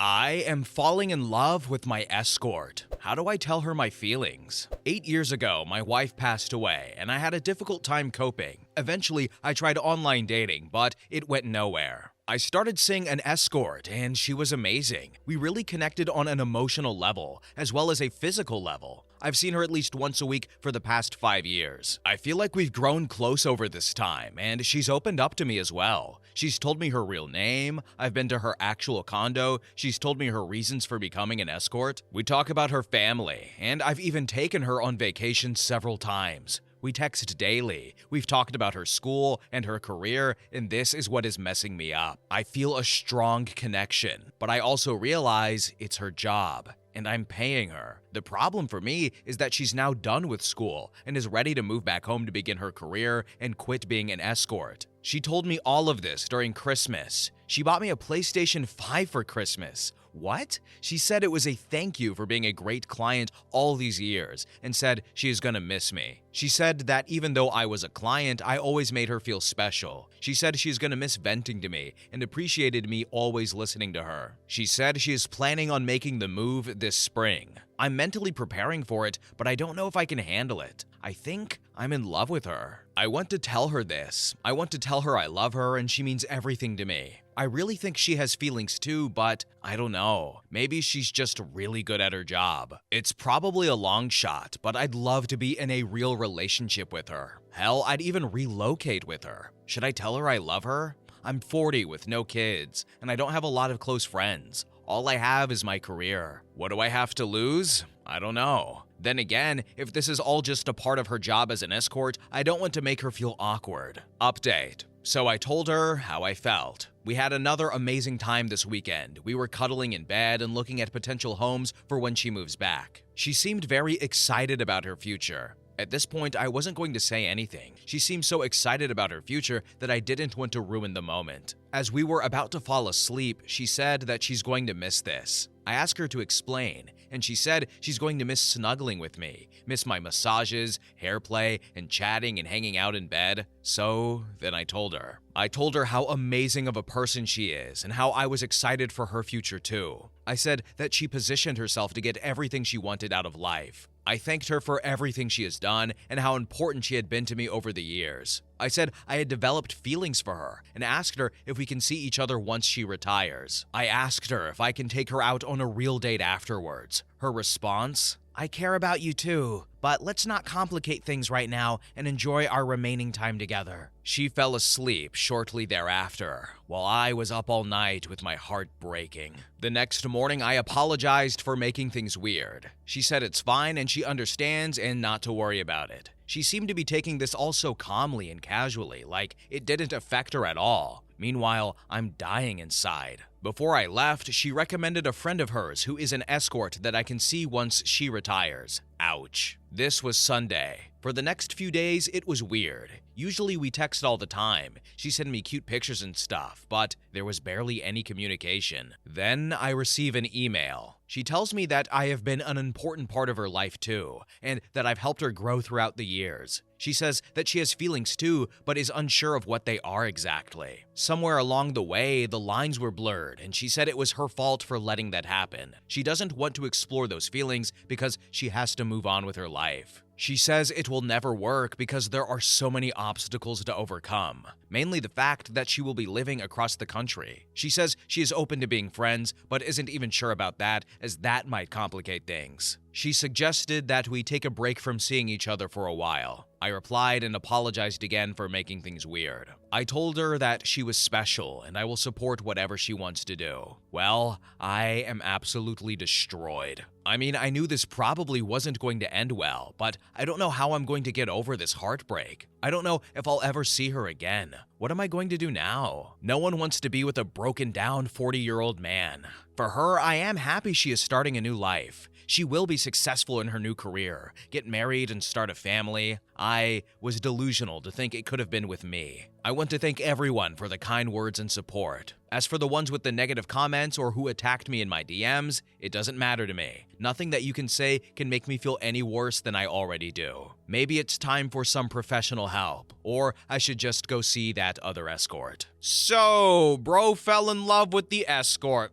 I am falling in love with my escort. How do I tell her my feelings? 8 years ago, my wife passed away, and I had a difficult time coping. Eventually, I tried online dating, but it went nowhere. I started seeing an escort, and she was amazing. We really connected on an emotional level, as well as a physical level. I've seen her at least once a week for the past 5 years. I feel like we've grown close over this time, and she's opened up to me as well. She's told me her real name, I've been to her actual condo, she's told me her reasons for becoming an escort. We talk about her family, and I've even taken her on vacation several times. We text daily, we've talked about her school and her career, and this is what is messing me up. I feel a strong connection, but I also realize it's her job, and I'm paying her. The problem for me is that she's now done with school and is ready to move back home to begin her career and quit being an escort. She told me all of this during Christmas. She bought me a PlayStation 5 for Christmas. What? She said it was a thank you for being a great client all these years and said she is gonna miss me. She said that even though I was a client, I always made her feel special. She said she's gonna miss venting to me and appreciated me always listening to her. She said she is planning on making the move this spring. I'm mentally preparing for it, but I don't know if I can handle it. I think I'm in love with her. I want to tell her this. I want to tell her I love her and she means everything to me. I really think she has feelings too, but I don't know. Maybe she's just really good at her job. It's probably a long shot, but I'd love to be in a real relationship with her. Hell, I'd even relocate with her. Should I tell her I love her? I'm 40 with no kids, and I don't have a lot of close friends. All I have is my career. What do I have to lose? I don't know. Then again, if this is all just a part of her job as an escort, I don't want to make her feel awkward. Update. So I told her how I felt. We had another amazing time this weekend. We were cuddling in bed and looking at potential homes for when she moves back. She seemed very excited about her future. At this point, I wasn't going to say anything. She seemed so excited about her future that I didn't want to ruin the moment. As we were about to fall asleep, she said that she's going to miss this. I asked her to explain, and she said she's going to miss snuggling with me, miss my massages, hair play, and chatting and hanging out in bed. So then I told her. I told her how amazing of a person she is and how I was excited for her future too. I said that she positioned herself to get everything she wanted out of life. I thanked her for everything she has done and how important she had been to me over the years. I said I had developed feelings for her and asked her if we can see each other once she retires. I asked her if I can take her out on a real date afterwards. Her response? I care about you too, but let's not complicate things right now and enjoy our remaining time together. She fell asleep shortly thereafter, while I was up all night with my heart breaking. The next morning, I apologized for making things weird. She said it's fine and she understands and not to worry about it. She seemed to be taking this all so calmly and casually, like it didn't affect her at all. Meanwhile, I'm dying inside. Before I left, she recommended a friend of hers who is an escort that I can see once she retires. Ouch. This was Sunday. For the next few days, it was weird. Usually we text all the time. She sent me cute pictures and stuff, but there was barely any communication. Then I receive an email. She tells me that I have been an important part of her life too, and that I've helped her grow throughout the years. She says that she has feelings too, but is unsure of what they are exactly. Somewhere along the way, the lines were blurred, and she said it was her fault for letting that happen. She doesn't want to explore those feelings because she has to move on with her life. She says it will never work because there are so many obstacles to overcome, mainly the fact that she will be living across the country. She says she is open to being friends, but isn't even sure about that, as that might complicate things. She suggested that we take a break from seeing each other for a while. I replied and apologized again for making things weird. I told her that she was special and I will support whatever she wants to do. Well, I am absolutely destroyed. I mean, I knew this probably wasn't going to end well, but I don't know how I'm going to get over this heartbreak. I don't know if I'll ever see her again. What am I going to do now? No one wants to be with a broken down 40-year-old man. For her, I am happy she is starting a new life. She will be successful in her new career, get married and start a family. I was delusional to think it could have been with me. I want to thank everyone for the kind words and support. As for the ones with the negative comments or who attacked me in my DMs, it doesn't matter to me. Nothing that you can say can make me feel any worse than I already do. Maybe it's time for some professional help, or I should just go see that other escort. So, bro fell in love with the escort.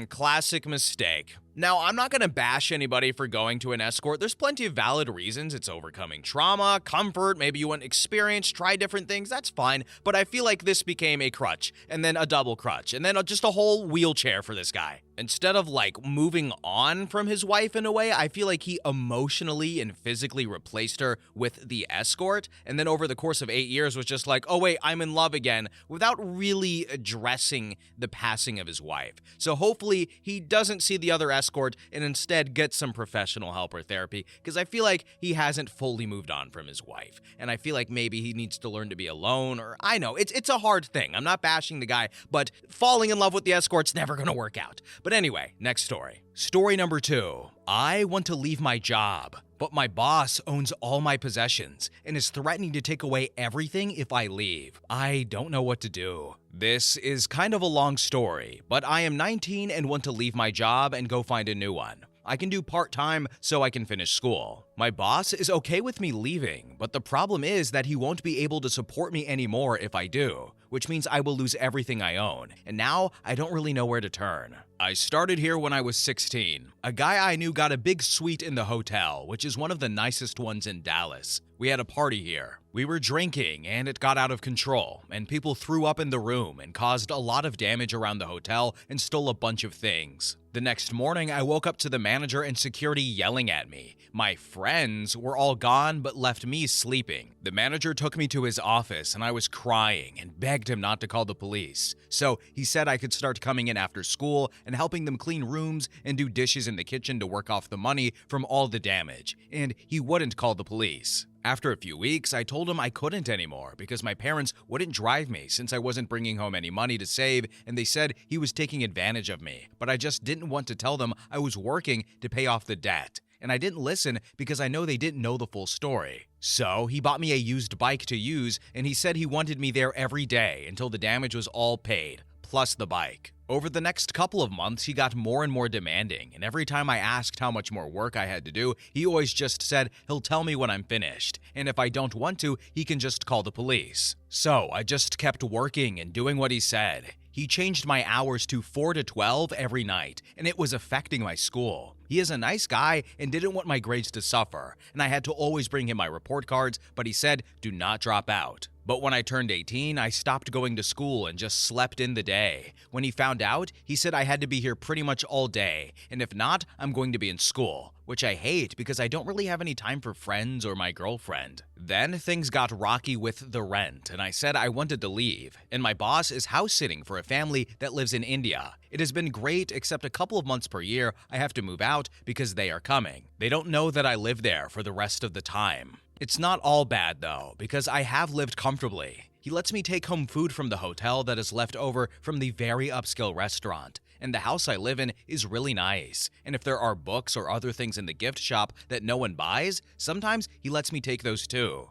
Classic mistake. Now, I'm not gonna bash anybody for going to an escort. There's plenty of valid reasons. It's overcoming trauma, comfort, maybe you want experience, try different things, that's fine. But I feel like this became a crutch, and then a double crutch, and then just a whole wheelchair for this guy. Instead of like moving on from his wife in a way, I feel like he emotionally and physically replaced her with the escort, and then over the course of 8 years was just like, oh wait, I'm in love again, without really addressing the passing of his wife. So hopefully he doesn't see the other escort and instead gets some professional help or therapy, because I feel like he hasn't fully moved on from his wife, and I feel like maybe he needs to learn to be alone, or I know, it's a hard thing. I'm not bashing the guy, but falling in love with the escort's never gonna work out. But anyway, next story. Story number 2. I want to leave my job, but my boss owns all my possessions and is threatening to take away everything if I leave. I don't know what to do. This is kind of a long story, but I am 19 and want to leave my job and go find a new one. I can do part-time so I can finish school. My boss is okay with me leaving, but the problem is that he won't be able to support me anymore if I do, which means I will lose everything I own, and now I don't really know where to turn. I started here when I was 16. A guy I knew got a big suite in the hotel, which is one of the nicest ones in Dallas. We had a party here. We were drinking, and it got out of control, and people threw up in the room and caused a lot of damage around the hotel and stole a bunch of things. The next morning, I woke up to the manager and security yelling at me. My friends were all gone but left me sleeping. The manager took me to his office and I was crying and begged him not to call the police. So he said I could start coming in after school and helping them clean rooms and do dishes in the kitchen to work off the money from all the damage, and he wouldn't call the police. After a few weeks, I told him I couldn't anymore because my parents wouldn't drive me since I wasn't bringing home any money to save, and they said he was taking advantage of me. But I just didn't want to tell them I was working to pay off the debt. And I didn't listen because I know they didn't know the full story. So he bought me a used bike to use, and he said he wanted me there every day until the damage was all paid, plus the bike. Over the next couple of months, he got more and more demanding, and every time I asked how much more work I had to do, he always just said he'll tell me when I'm finished, and if I don't want to, he can just call the police. So I just kept working and doing what he said. He changed my hours to 4 to 12 every night, and it was affecting my school. He is a nice guy and didn't want my grades to suffer, and I had to always bring him my report cards, but he said, do not drop out. But when I turned 18, I stopped going to school and just slept in the day. When he found out, he said I had to be here pretty much all day, and if not, I'm going to be in school, which I hate because I don't really have any time for friends or my girlfriend. Then things got rocky with the rent, and I said I wanted to leave, and my boss is house sitting for a family that lives in India. It has been great, except a couple of months per year I have to move out because they are coming. They don't know that I live there for the rest of the time. It's not all bad though, because I have lived comfortably. He lets me take home food from the hotel that is left over from the very upscale restaurant, and the house I live in is really nice. And if there are books or other things in the gift shop that no one buys, sometimes he lets me take those too.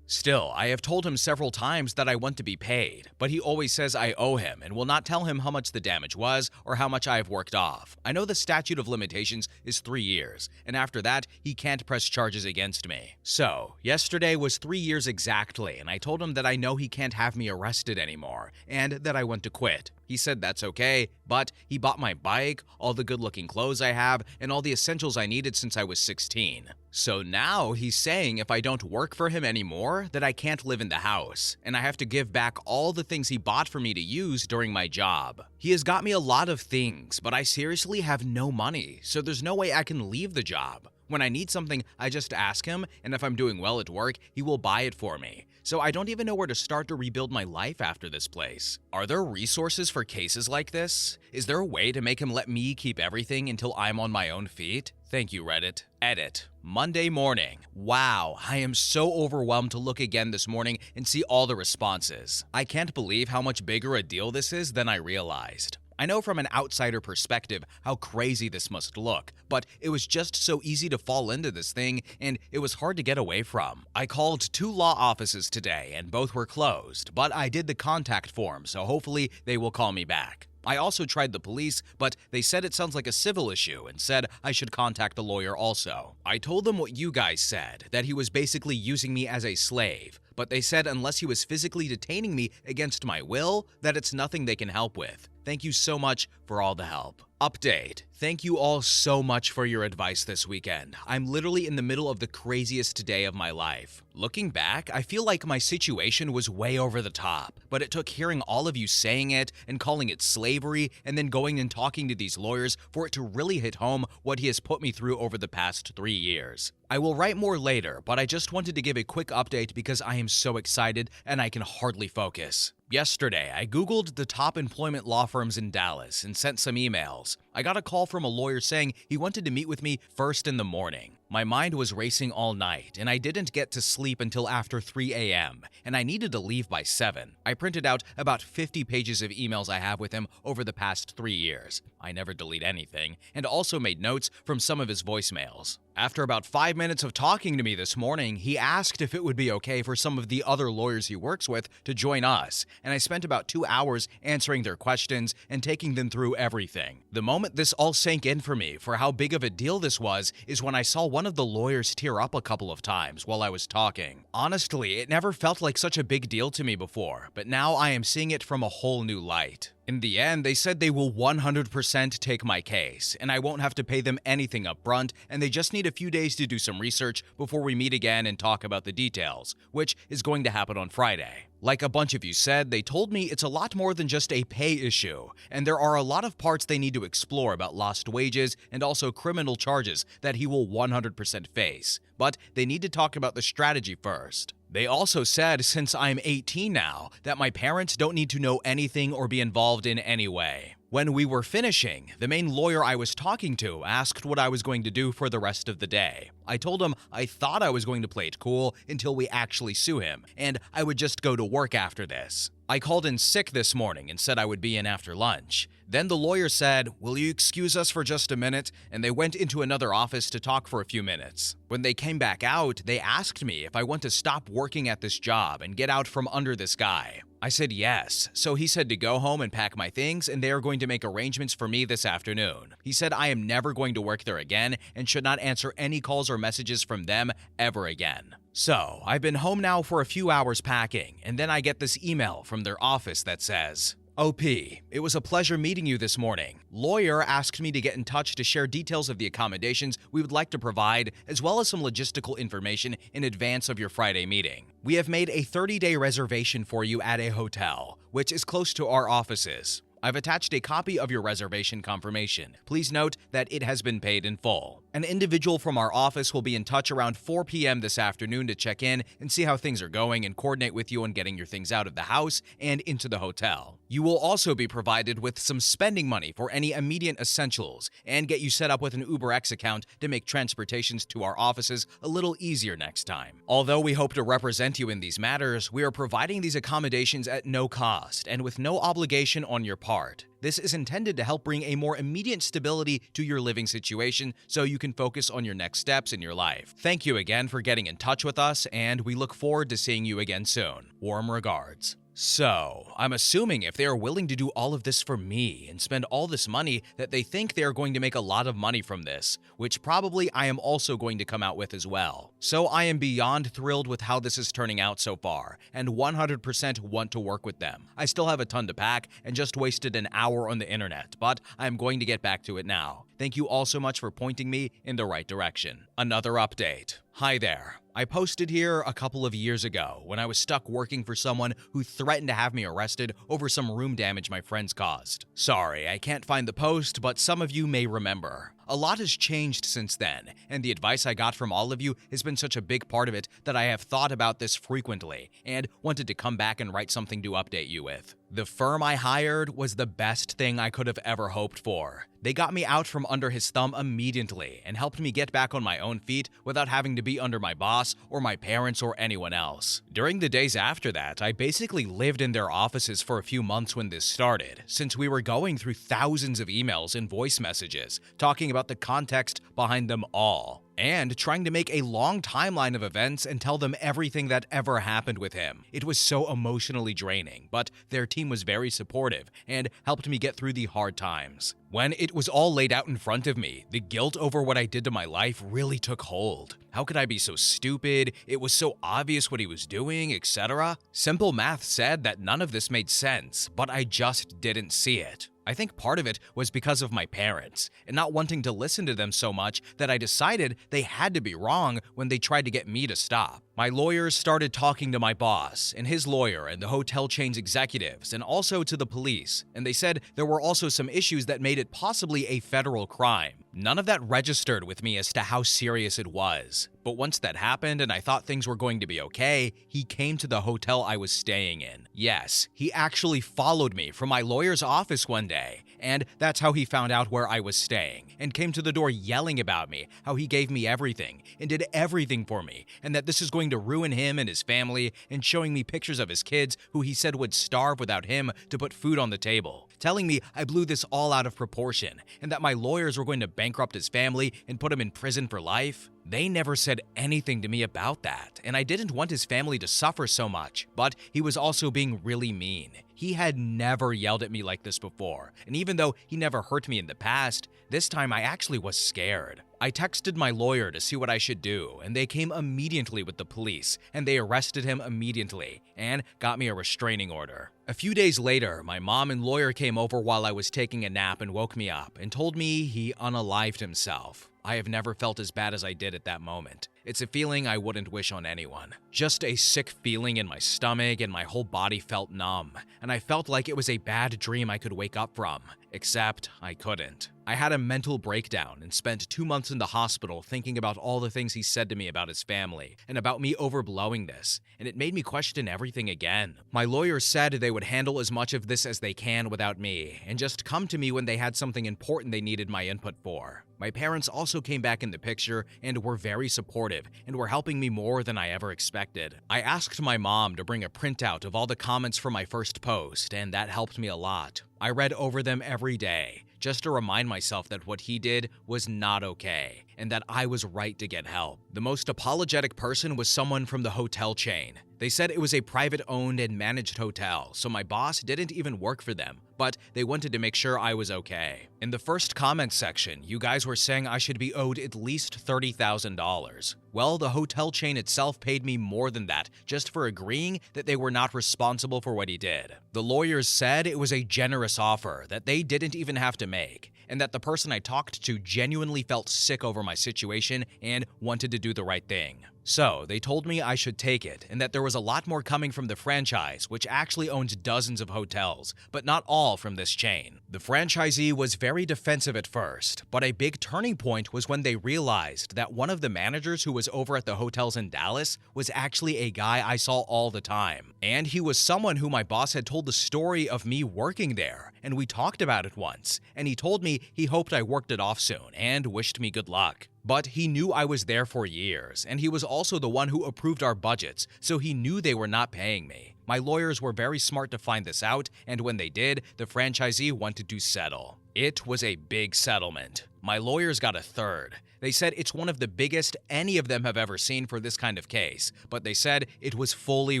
Still, I have told him several times that I want to be paid, but he always says I owe him and will not tell him how much the damage was or how much I have worked off. I know the statute of limitations is 3 years, and after that, he can't press charges against me. So, yesterday was 3 years exactly, and I told him that I know he can't have me arrested anymore, and that I want to quit. He said that's okay, but he bought my bike, all the good-looking clothes I have, and all the essentials I needed since I was 16. So now he's saying if I don't work for him anymore, that I can't live in the house, and I have to give back all the things he bought for me to use during my job. He has got me a lot of things, but I seriously have no money, so there's no way I can leave the job. When I need something, I just ask him, and if I'm doing well at work, he will buy it for me. So I don't even know where to start to rebuild my life after this place. Are there resources for cases like this? Is there a way to make him let me keep everything until I'm on my own feet? Thank you, Reddit. Edit. Monday morning. Wow, I am so overwhelmed to look again this morning and see all the responses. I can't believe how much bigger a deal this is than I realized. I know from an outsider perspective how crazy this must look, but it was just so easy to fall into this thing, and it was hard to get away from. I called 2 law offices today, and both were closed, but I did the contact form, so hopefully they will call me back. I also tried the police, but they said it sounds like a civil issue and said I should contact the lawyer also. I told them what you guys said, that he was basically using me as a slave, but they said unless he was physically detaining me against my will, that it's nothing they can help with. Thank you so much for all the help. Update. Thank you all so much for your advice this weekend. I'm literally in the middle of the craziest day of my life. Looking back, I feel like my situation was way over the top, but it took hearing all of you saying it and calling it slavery and then going and talking to these lawyers for it to really hit home what he has put me through over the past 3 years. I will write more later, but I just wanted to give a quick update because I am so excited and I can hardly focus. Yesterday, I Googled the top employment law firms in Dallas and sent some emails. I got a call from a lawyer saying he wanted to meet with me first in the morning. My mind was racing all night, and I didn't get to sleep until after 3 a.m., and I needed to leave by 7. I printed out about 50 pages of emails I have with him over the past 3 years. I never delete anything, and also made notes from some of his voicemails. After about 5 minutes of talking to me this morning, he asked if it would be okay for some of the other lawyers he works with to join us, and I spent about 2 hours answering their questions and taking them through everything. The moment this all sank in for me for how big of a deal this was is when I saw one of the lawyers tear up a couple of times while I was talking. Honestly, it never felt like such a big deal to me before, but now I am seeing it from a whole new light. In the end, they said they will 100% take my case, and I won't have to pay them anything up front, and they just need a few days to do some research before we meet again and talk about the details, which is going to happen on Friday. Like a bunch of you said, they told me it's a lot more than just a pay issue, and there are a lot of parts they need to explore about lost wages and also criminal charges that he will 100% face. But they need to talk about the strategy first. They also said since I'm 18 now, that my parents don't need to know anything or be involved in any way. When we were finishing, the main lawyer I was talking to asked what I was going to do for the rest of the day. I told him I thought I was going to play it cool until we actually sue him, and I would just go to work after this. I called in sick this morning and said I would be in after lunch. Then the lawyer said, "Will you excuse us for just a minute?" And they went into another office to talk for a few minutes. When they came back out, they asked me if I want to stop working at this job and get out from under this guy. I said yes, so he said to go home and pack my things and they are going to make arrangements for me this afternoon. He said I am never going to work there again and should not answer any calls or messages from them ever again. So, I've been home now for a few hours packing, and then I get this email from their office that says, "OP, it was a pleasure meeting you this morning. Lawyer asked me to get in touch to share details of the accommodations we would like to provide, as well as some logistical information in advance of your Friday meeting. We have made a 30-day reservation for you at a hotel, which is close to our offices. I've attached a copy of your reservation confirmation. Please note that it has been paid in full. An individual from our office will be in touch around 4 p.m. this afternoon to check in and see how things are going and coordinate with you on getting your things out of the house and into the hotel. You will also be provided with some spending money for any immediate essentials and get you set up with an UberX account to make transportations to our offices a little easier next time. Although we hope to represent you in these matters, we are providing these accommodations at no cost and with no obligation on your part. This is intended to help bring a more immediate stability to your living situation so you can focus on your next steps in your life. Thank you again for getting in touch with us, and we look forward to seeing you again soon. Warm regards." So, I'm assuming if they are willing to do all of this for me and spend all this money that they think they are going to make a lot of money from this, which probably I am also going to come out with as well. So I am beyond thrilled with how this is turning out so far, and 100% want to work with them. I still have a ton to pack and just wasted an hour on the internet, but I'm going to get back to it now. Thank you all so much for pointing me in the right direction. Another update. Hi there. I posted here a couple of years ago when I was stuck working for someone who threatened to have me arrested over some room damage my friends caused. Sorry, I can't find the post, but some of you may remember. A lot has changed since then, and the advice I got from all of you has been such a big part of it that I have thought about this frequently and wanted to come back and write something to update you with. The firm I hired was the best thing I could have ever hoped for. They got me out from under his thumb immediately and helped me get back on my own feet without having to be under my boss or my parents or anyone else. During the days after that, I basically lived in their offices for a few months when this started, since we were going through thousands of emails and voice messages talking about the context behind them all. and trying to make a long timeline of events and tell them everything that ever happened with him. It was so emotionally draining, but their team was very supportive and helped me get through the hard times. When it was all laid out in front of me, the guilt over what I did to my life really took hold. How could I be so stupid? It was so obvious what he was doing, etc. Simple math said that none of this made sense, but I just didn't see it. I think part of it was because of my parents, and not wanting to listen to them so much that I decided they had to be wrong when they tried to get me to stop. My lawyers started talking to my boss, and his lawyer, and the hotel chain's executives, and also to the police, and they said there were also some issues that made it possibly a federal crime. None of that registered with me as to how serious it was. But once that happened and I thought things were going to be okay, he came to the hotel I was staying in. Yes, he actually followed me from my lawyer's office one day, and that's how he found out where I was staying, and came to the door yelling about me, how he gave me everything, and did everything for me, and that this is going to ruin him and his family, and showing me pictures of his kids who he said would starve without him to put food on the table, telling me I blew this all out of proportion, and that my lawyers were going to bankrupt his family and put him in prison for life. They never said anything to me about that, and I didn't want his family to suffer so much, but he was also being really mean. He had never yelled at me like this before, and even though he never hurt me in the past, this time I actually was scared. I texted my lawyer to see what I should do, and they came immediately with the police, and they arrested him immediately, and got me a restraining order. A few days later, my mom and lawyer came over while I was taking a nap and woke me up, and told me he unalived himself. I have never felt as bad as I did at that moment. It's a feeling I wouldn't wish on anyone. Just a sick feeling in my stomach, and my whole body felt numb, and I felt like it was a bad dream I could wake up from, except I couldn't. I had a mental breakdown and spent 2 months in the hospital thinking about all the things he said to me about his family and about me overblowing this, and it made me question everything again. My lawyers said they would handle as much of this as they can without me, and just come to me when they had something important they needed my input for. My parents also came back in the picture and were very supportive and were helping me more than I ever expected. I asked my mom to bring a printout of all the comments from my first post, and that helped me a lot. I read over them every day, just to remind myself that what he did was not okay, and that I was right to get help. The most apologetic person was someone from the hotel chain. They said it was a private-owned and managed hotel, so my boss didn't even work for them, but they wanted to make sure I was okay. In the first comment section, you guys were saying I should be owed at least $30,000. Well, the hotel chain itself paid me more than that just for agreeing that they were not responsible for what he did. The lawyers said it was a generous offer that they didn't even have to make, and that the person I talked to genuinely felt sick over my situation and wanted to do the right thing. So, they told me I should take it, and that there was a lot more coming from the franchise, which actually owns dozens of hotels, but not all from this chain. The franchisee was very defensive at first, but a big turning point was when they realized that one of the managers who was over at the hotels in Dallas was actually a guy I saw all the time. And he was someone who my boss had told the story of me working there, and we talked about it once, and he told me he hoped I worked it off soon and wished me good luck. But he knew I was there for years, and he was also the one who approved our budgets, so he knew they were not paying me. My lawyers were very smart to find this out, and when they did, the franchisee wanted to settle. It was a big settlement. My lawyers got a third. They said it's one of the biggest any of them have ever seen for this kind of case, but they said it was fully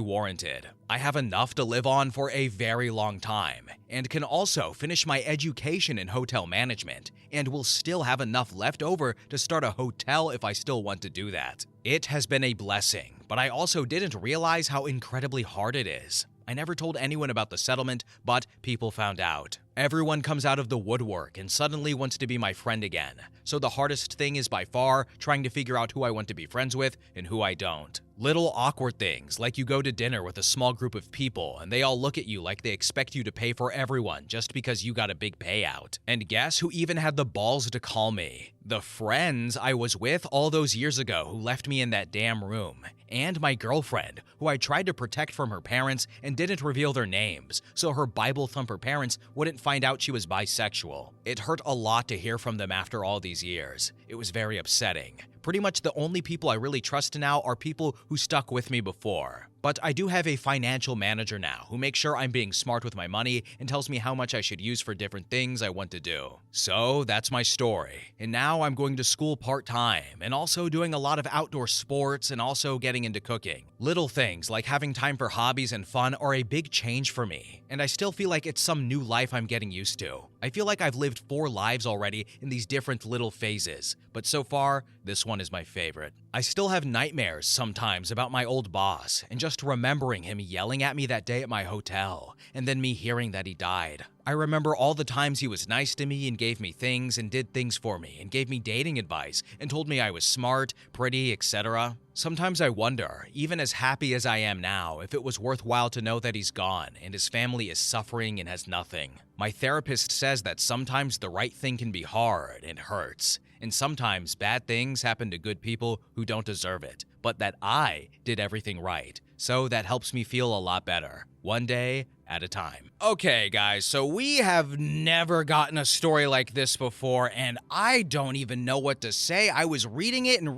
warranted. I have enough to live on for a very long time, and can also finish my education in hotel management, and will still have enough left over to start a hotel if I still want to do that. It has been a blessing, but I also didn't realize how incredibly hard it is. I never told anyone about the settlement, but people found out. Everyone comes out of the woodwork and suddenly wants to be my friend again. So the hardest thing is by far trying to figure out who I want to be friends with and who I don't. Little awkward things, like you go to dinner with a small group of people and they all look at you like they expect you to pay for everyone just because you got a big payout. And guess who even had the balls to call me? The friends I was with all those years ago who left me in that damn room. And my girlfriend, who I tried to protect from her parents and didn't reveal their names, so her Bible thumper parents wouldn't find out she was bisexual. It hurt a lot to hear from them after all these years. It was very upsetting. Pretty much the only people I really trust now are people who stuck with me before. But I do have a financial manager now who makes sure I'm being smart with my money and tells me how much I should use for different things I want to do. So that's my story. And now I'm going to school part-time and also doing a lot of outdoor sports and also getting into cooking. Little things like having time for hobbies and fun are a big change for me, and I still feel like it's some new life I'm getting used to. I feel like I've lived 4 lives already in these different little phases, but so far, this one is my favorite. I still have nightmares sometimes about my old boss and just remembering him yelling at me that day at my hotel, and then me hearing that he died. I remember all the times he was nice to me and gave me things and did things for me and gave me dating advice and told me I was smart, pretty, etc. Sometimes I wonder, even as happy as I am now, if it was worthwhile to know that he's gone and his family is suffering and has nothing. My therapist says that sometimes the right thing can be hard and hurts, and sometimes bad things happen to good people who don't deserve it, but that I did everything right. So that helps me feel a lot better, one day at a time. Okay, guys, so we have never gotten a story like this before, and I don't even know what to say. I was reading it, and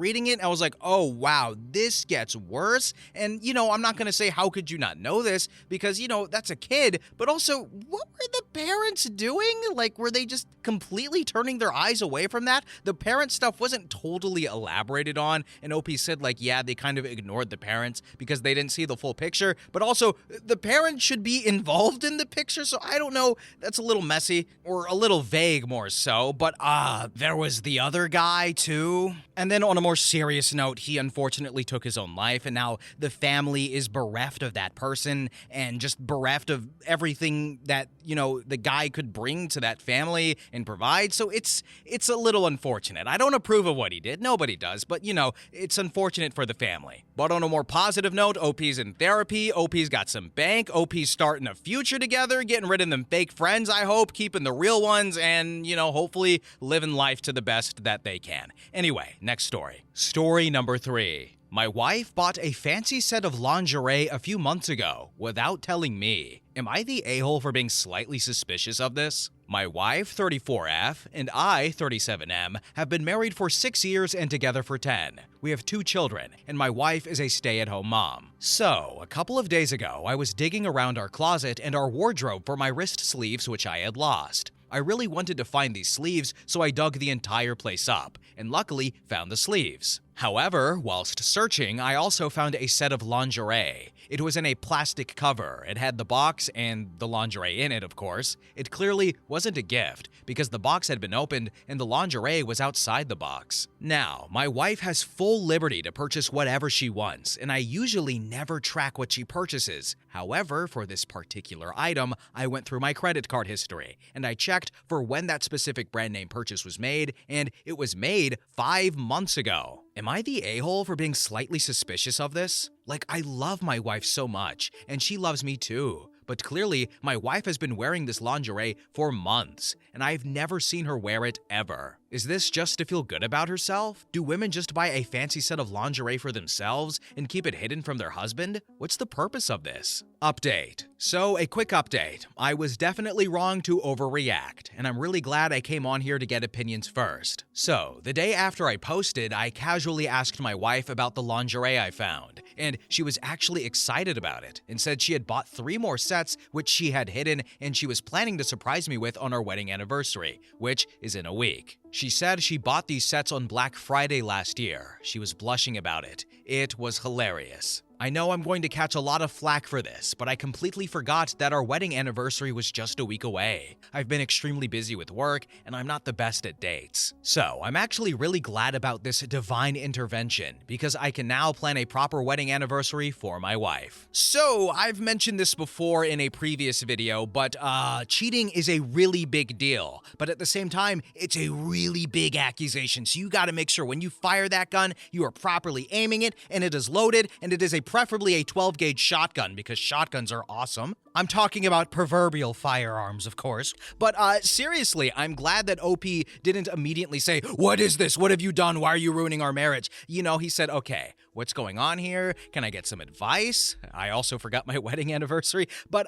I was like, oh, wow, this gets worse. And, I'm not going to say, how could you not know this? Because, that's a kid, but also, what were the parents doing? Like, were they just completely turning their eyes away from that? The parent stuff wasn't totally elaborated on, and OP said, like, yeah, they kind of ignored the parents because they didn't see the full picture, but also, the parents should be involved in the picture, so I don't know, that's a little messy, or a little vague more so, but there was the other guy too. And then on a more serious note, he unfortunately took his own life, and now the family is bereft of that person, and just bereft of everything that, the guy could bring to that family and provide, so it's a little unfortunate. I don't approve of what he did, nobody does, but it's unfortunate for the family. But on a more positive note, OP's in therapy, OP's got some bank, OP's starting a future together, getting rid of them fake friends, I hope, keeping the real ones, and, hopefully living life to the best that they can. Anyway, next story. Story number 3. My wife bought a fancy set of lingerie a few months ago without telling me. Am I the a-hole for being slightly suspicious of this? My wife, 34F, and I, 37M, have been married for 6 years and together for 10. We have 2 children, and my wife is a stay-at-home mom. So, a couple of days ago, I was digging around our closet and our wardrobe for my wrist sleeves, which I had lost. I really wanted to find these sleeves, so I dug the entire place up, and luckily found the sleeves. However, whilst searching, I also found a set of lingerie. It was in a plastic cover. It had the box and the lingerie in it, of course. It clearly wasn't a gift, because the box had been opened and the lingerie was outside the box. Now, my wife has full liberty to purchase whatever she wants, and I usually never track what she purchases. However, for this particular item, I went through my credit card history, and I checked for when that specific brand name purchase was made, and it was made 5 months ago. Am I the a-hole for being slightly suspicious of this? Like, I love my wife so much, and she loves me too. But clearly, my wife has been wearing this lingerie for months, and I've never seen her wear it ever. Is this just to feel good about herself? Do women just buy a fancy set of lingerie for themselves and keep it hidden from their husband? What's the purpose of this? Update. So, a quick update. I was definitely wrong to overreact, and I'm really glad I came on here to get opinions first. So, the day after I posted, I casually asked my wife about the lingerie I found, and she was actually excited about it and said she had bought 3 more sets which she had hidden and she was planning to surprise me with on our wedding anniversary, which is in a week. She said she bought these sets on Black Friday last year. She was blushing about it. It was hilarious. I know I'm going to catch a lot of flack for this, but I completely forgot that our wedding anniversary was just a week away. I've been extremely busy with work, and I'm not the best at dates. So, I'm actually really glad about this divine intervention, because I can now plan a proper wedding anniversary for my wife. So, I've mentioned this before in a previous video, but cheating is a really big deal. But at the same time, it's a really big accusation, so you gotta make sure when you fire that gun, you are properly aiming it, and it is loaded, and it is preferably a 12-gauge shotgun, because shotguns are awesome. I'm talking about proverbial firearms, of course. But seriously, I'm glad that OP didn't immediately say, "What is this? What have you done? Why are you ruining our marriage?" He said, "Okay, what's going on here? Can I get some advice?" I also forgot my wedding anniversary. But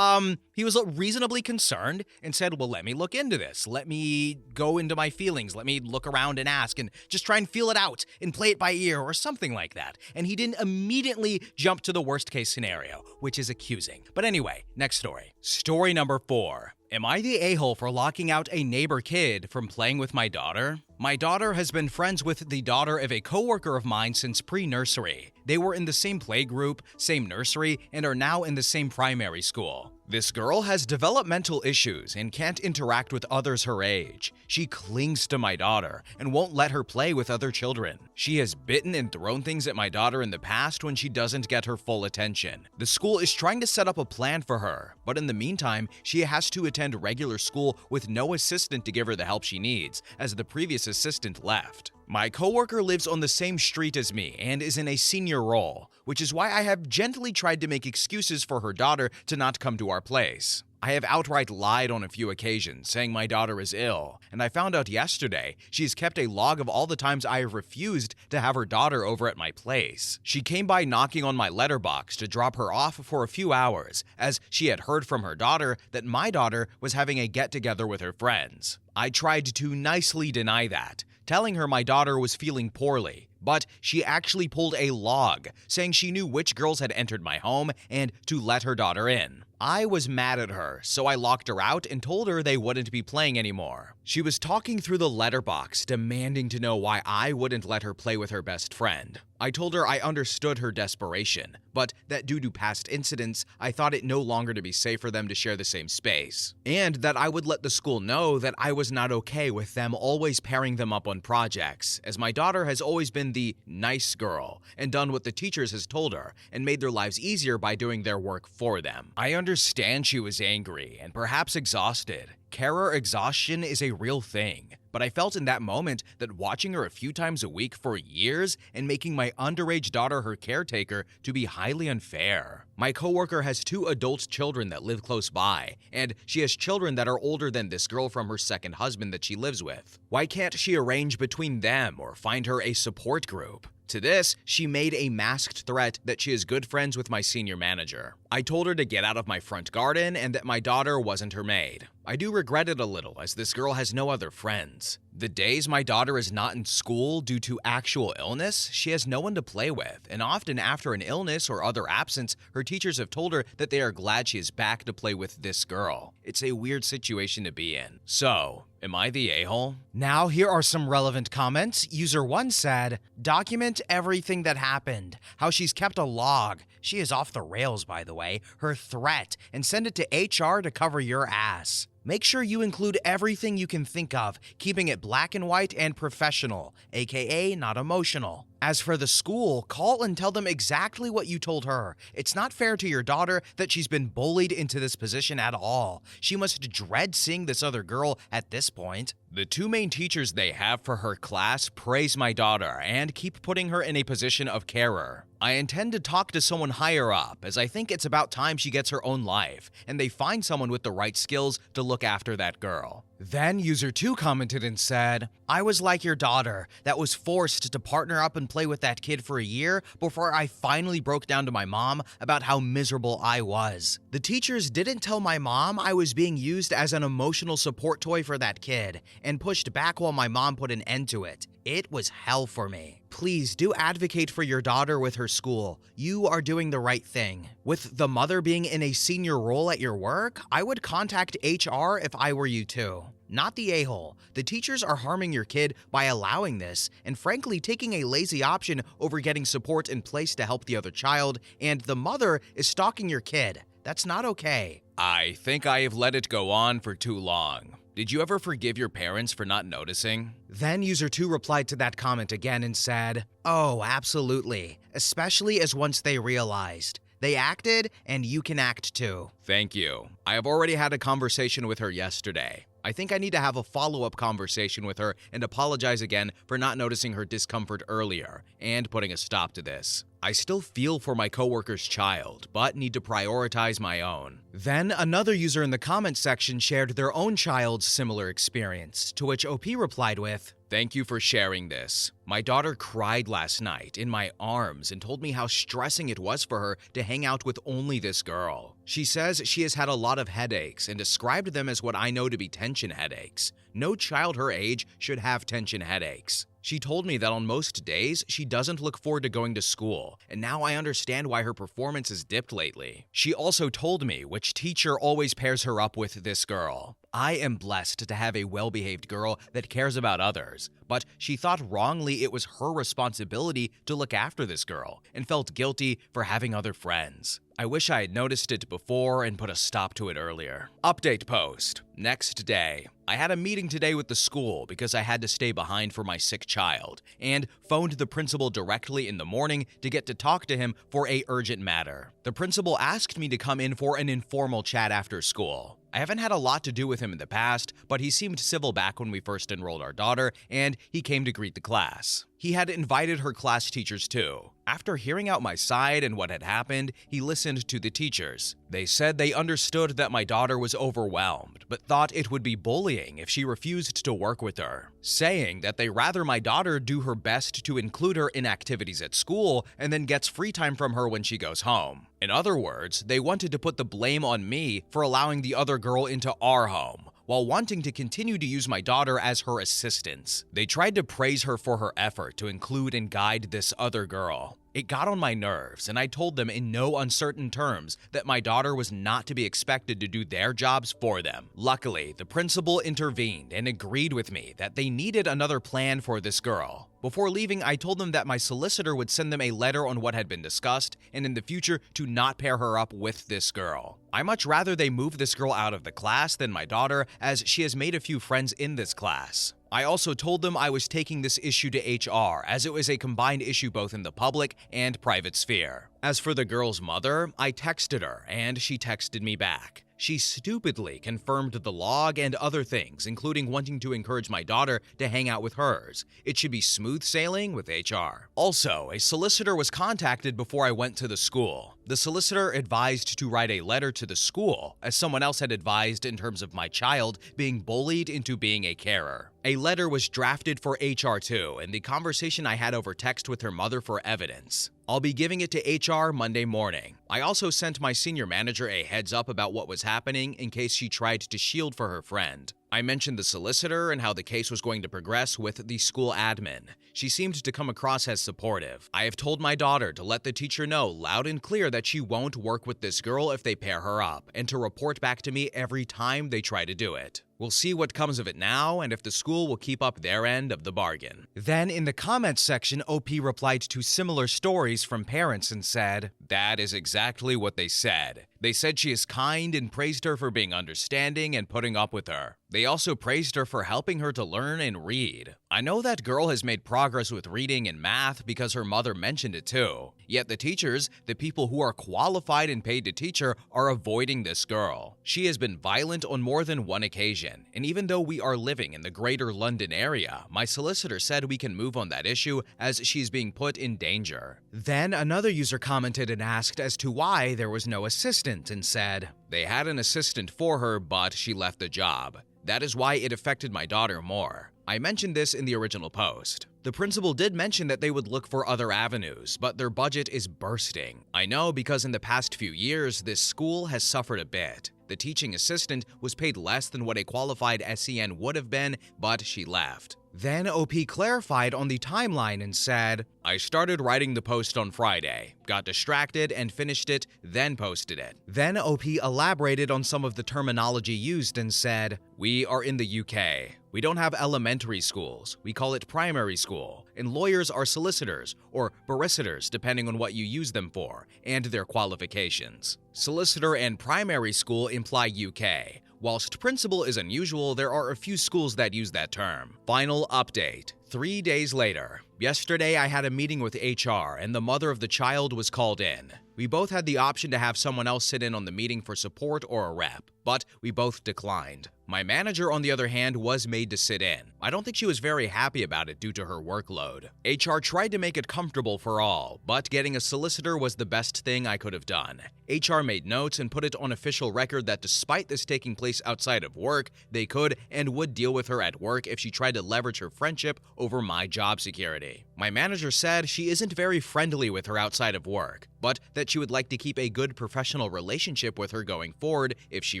he was reasonably concerned and said, "Well, let me look into this. Let me go into my feelings. Let me look around and ask and just try and feel it out and play it by ear," or something like that. And he didn't immediately jump to the worst case scenario, which is accusing. But anyway, next story. Story number 4. Am I the a-hole for locking out a neighbor kid from playing with my daughter? My daughter has been friends with the daughter of a coworker of mine since pre-nursery. They were in the same playgroup, same nursery, and are now in the same primary school. This girl has developmental issues and can't interact with others her age. She clings to my daughter and won't let her play with other children. She has bitten and thrown things at my daughter in the past when she doesn't get her full attention. The school is trying to set up a plan for her, but in the meantime, she has to attend regular school with no assistant to give her the help she needs, as the previous assistant left. My coworker lives on the same street as me and is in a senior role, which is why I have gently tried to make excuses for her daughter to not come to our place. I have outright lied on a few occasions, saying my daughter is ill, and I found out yesterday she's kept a log of all the times I have refused to have her daughter over at my place. She came by knocking on my letterbox to drop her off for a few hours, as she had heard from her daughter that my daughter was having a get-together with her friends. I tried to nicely deny that, telling her my daughter was feeling poorly, but she actually pulled a log, saying she knew which girls had entered my home and to let her daughter in. I was mad at her, so I locked her out and told her they wouldn't be playing anymore. She was talking through the letterbox, demanding to know why I wouldn't let her play with her best friend. I told her I understood her desperation, but that due to past incidents, I thought it no longer to be safe for them to share the same space, and that I would let the school know that I was not okay with them always pairing them up on projects, as my daughter has always been the nice girl and done what the teachers has told her and made their lives easier by doing their work for them. I understand she was angry and perhaps exhausted. Carer exhaustion is a real thing, but I felt in that moment that watching her a few times a week for years and making my underage daughter her caretaker to be highly unfair. My coworker has 2 adult children that live close by, and she has children that are older than this girl from her second husband that she lives with. Why can't she arrange between them or find her a support group? To this, she made a masked threat that she is good friends with my senior manager. I told her to get out of my front garden and that my daughter wasn't her maid. I do regret it a little, as this girl has no other friends. The days my daughter is not in school due to actual illness, she has no one to play with, and often after an illness or other absence, her teachers have told her that they are glad she is back to play with this girl. It's a weird situation to be in. So, am I the a-hole? Now here are some relevant comments. User 1 said, "Document everything that happened. How she's kept a log. She is off the rails, by the way. Her threat, and send it to HR to cover your ass. Make sure you include everything you can think of, keeping it black and white and professional, aka not emotional. As for the school, call and tell them exactly what you told her. It's not fair to your daughter that she's been bullied into this position at all. She must dread seeing this other girl at this point." The 2 main teachers they have for her class praise my daughter and keep putting her in a position of carer. I intend to talk to someone higher up, as I think it's about time she gets her own life, and they find someone with the right skills to look after that girl. Then user 2 commented and said, "I was like your daughter that was forced to partner up and play with that kid for a year before I finally broke down to my mom about how miserable I was. The teachers didn't tell my mom I was being used as an emotional support toy for that kid and pushed back while my mom put an end to it. It was hell for me. Please do advocate for your daughter with her school. You are doing the right thing. With the mother being in a senior role at your work, I would contact HR if I were you too. Not the a-hole. The teachers are harming your kid by allowing this, and frankly taking a lazy option over getting support in place to help the other child, and the mother is stalking your kid. That's not okay." I think I have let it go on for too long. Did you ever forgive your parents for not noticing? Then user 2 replied to that comment again and said, "Oh, absolutely. Especially as once they realized. They acted, and you can act too." Thank you. I have already had a conversation with her yesterday. I think I need to have a follow-up conversation with her and apologize again for not noticing her discomfort earlier and putting a stop to this. I still feel for my coworker's child, but need to prioritize my own. Then another user in the comments section shared their own child's similar experience, to which OP replied with, "Thank you for sharing this. My daughter cried last night in my arms and told me how stressing it was for her to hang out with only this girl. She says she has had a lot of headaches and described them as what I know to be tension headaches. No child her age should have tension headaches. She told me that on most days, she doesn't look forward to going to school, and now I understand why her performance has dipped lately. She also told me which teacher always pairs her up with this girl. I am blessed to have a well-behaved girl that cares about others, but she thought wrongly it was her responsibility to look after this girl and felt guilty for having other friends. I wish I had noticed it before and put a stop to it earlier. Update post. Next day. I had a meeting today with the school because I had to stay behind for my sick child, and phoned the principal directly in the morning to get to talk to him for a urgent matter. The principal asked me to come in for an informal chat after school. I haven't had a lot to do with him in the past, but he seemed civil back when we first enrolled our daughter, and he came to greet the class. He had invited her class teachers too. After hearing out my side and what had happened, he listened to the teachers. They said they understood that my daughter was overwhelmed, but thought it would be bullying if she refused to work with her, saying that they rather my daughter do her best to include her in activities at school and then gets free time from her when she goes home. In other words, they wanted to put the blame on me for allowing the other girl into our home, while wanting to continue to use my daughter as her assistant. They tried to praise her for her effort to include and guide this other girl. It got on my nerves, and I told them in no uncertain terms that my daughter was not to be expected to do their jobs for them. Luckily, the principal intervened and agreed with me that they needed another plan for this girl. Before leaving, I told them that my solicitor would send them a letter on what had been discussed, and in the future to not pair her up with this girl. I much rather they move this girl out of the class than my daughter, as she has made a few friends in this class. I also told them I was taking this issue to HR, as it was a combined issue both in the public and private sphere. As for the girl's mother, I texted her, and she texted me back. She stupidly confirmed the log and other things, including wanting to encourage my daughter to hang out with hers. It should be smooth sailing with HR. Also, a solicitor was contacted before I went to the school. The solicitor advised to write a letter to the school, as someone else had advised in terms of my child being bullied into being a carer. A letter was drafted for HR too, and the conversation I had over text with her mother for evidence. I'll be giving it to HR Monday morning. I also sent my senior manager a heads up about what was happening in case she tried to shield for her friend. I mentioned the solicitor and how the case was going to progress with the school admin. She seemed to come across as supportive. I have told my daughter to let the teacher know loud and clear that she won't work with this girl if they pair her up, and to report back to me every time they try to do it. We'll see what comes of it now, and if the school will keep up their end of the bargain. Then in the comments section, OP replied to similar stories from parents and said, "That is exactly what they said. They said she is kind and praised her for being understanding and putting up with her. They also praised her for helping her to learn and read. I know that girl has made progress with reading and math because her mother mentioned it too. Yet the teachers, the people who are qualified and paid to teach her, are avoiding this girl. She has been violent on more than one occasion, and even though we are living in the greater London area, my solicitor said we can move on that issue as she's being put in danger." Then another user commented and asked as to why there was no assistant and said, "They had an assistant for her, but she left the job. That is why it affected my daughter more." I mentioned this in the original post. The principal did mention that they would look for other avenues, but their budget is bursting. I know because in the past few years, this school has suffered a bit. The teaching assistant was paid less than what a qualified SEN would have been, but she left. Then OP clarified on the timeline and said, "I started writing the post on Friday, got distracted and finished it, then posted it." Then OP elaborated on some of the terminology used and said, "We are in the UK. We don't have elementary schools. We call it primary school. And lawyers are solicitors or barristers depending on what you use them for and their qualifications. Solicitor and primary school imply UK. Whilst principal is unusual, there are a few schools that use that term." Final update. 3 days later. Yesterday, I had a meeting with HR, and the mother of the child was called in. We both had the option to have someone else sit in on the meeting for support or a rep, but we both declined. My manager, on the other hand, was made to sit in. I don't think she was very happy about it due to her workload. HR tried to make it comfortable for all, but getting a solicitor was the best thing I could have done. HR made notes and put it on official record that despite this taking place outside of work, they could and would deal with her at work if she tried to leverage her friendship over my job security. My manager said she isn't very friendly with her outside of work, but that she would like to keep a good professional relationship with her going forward if she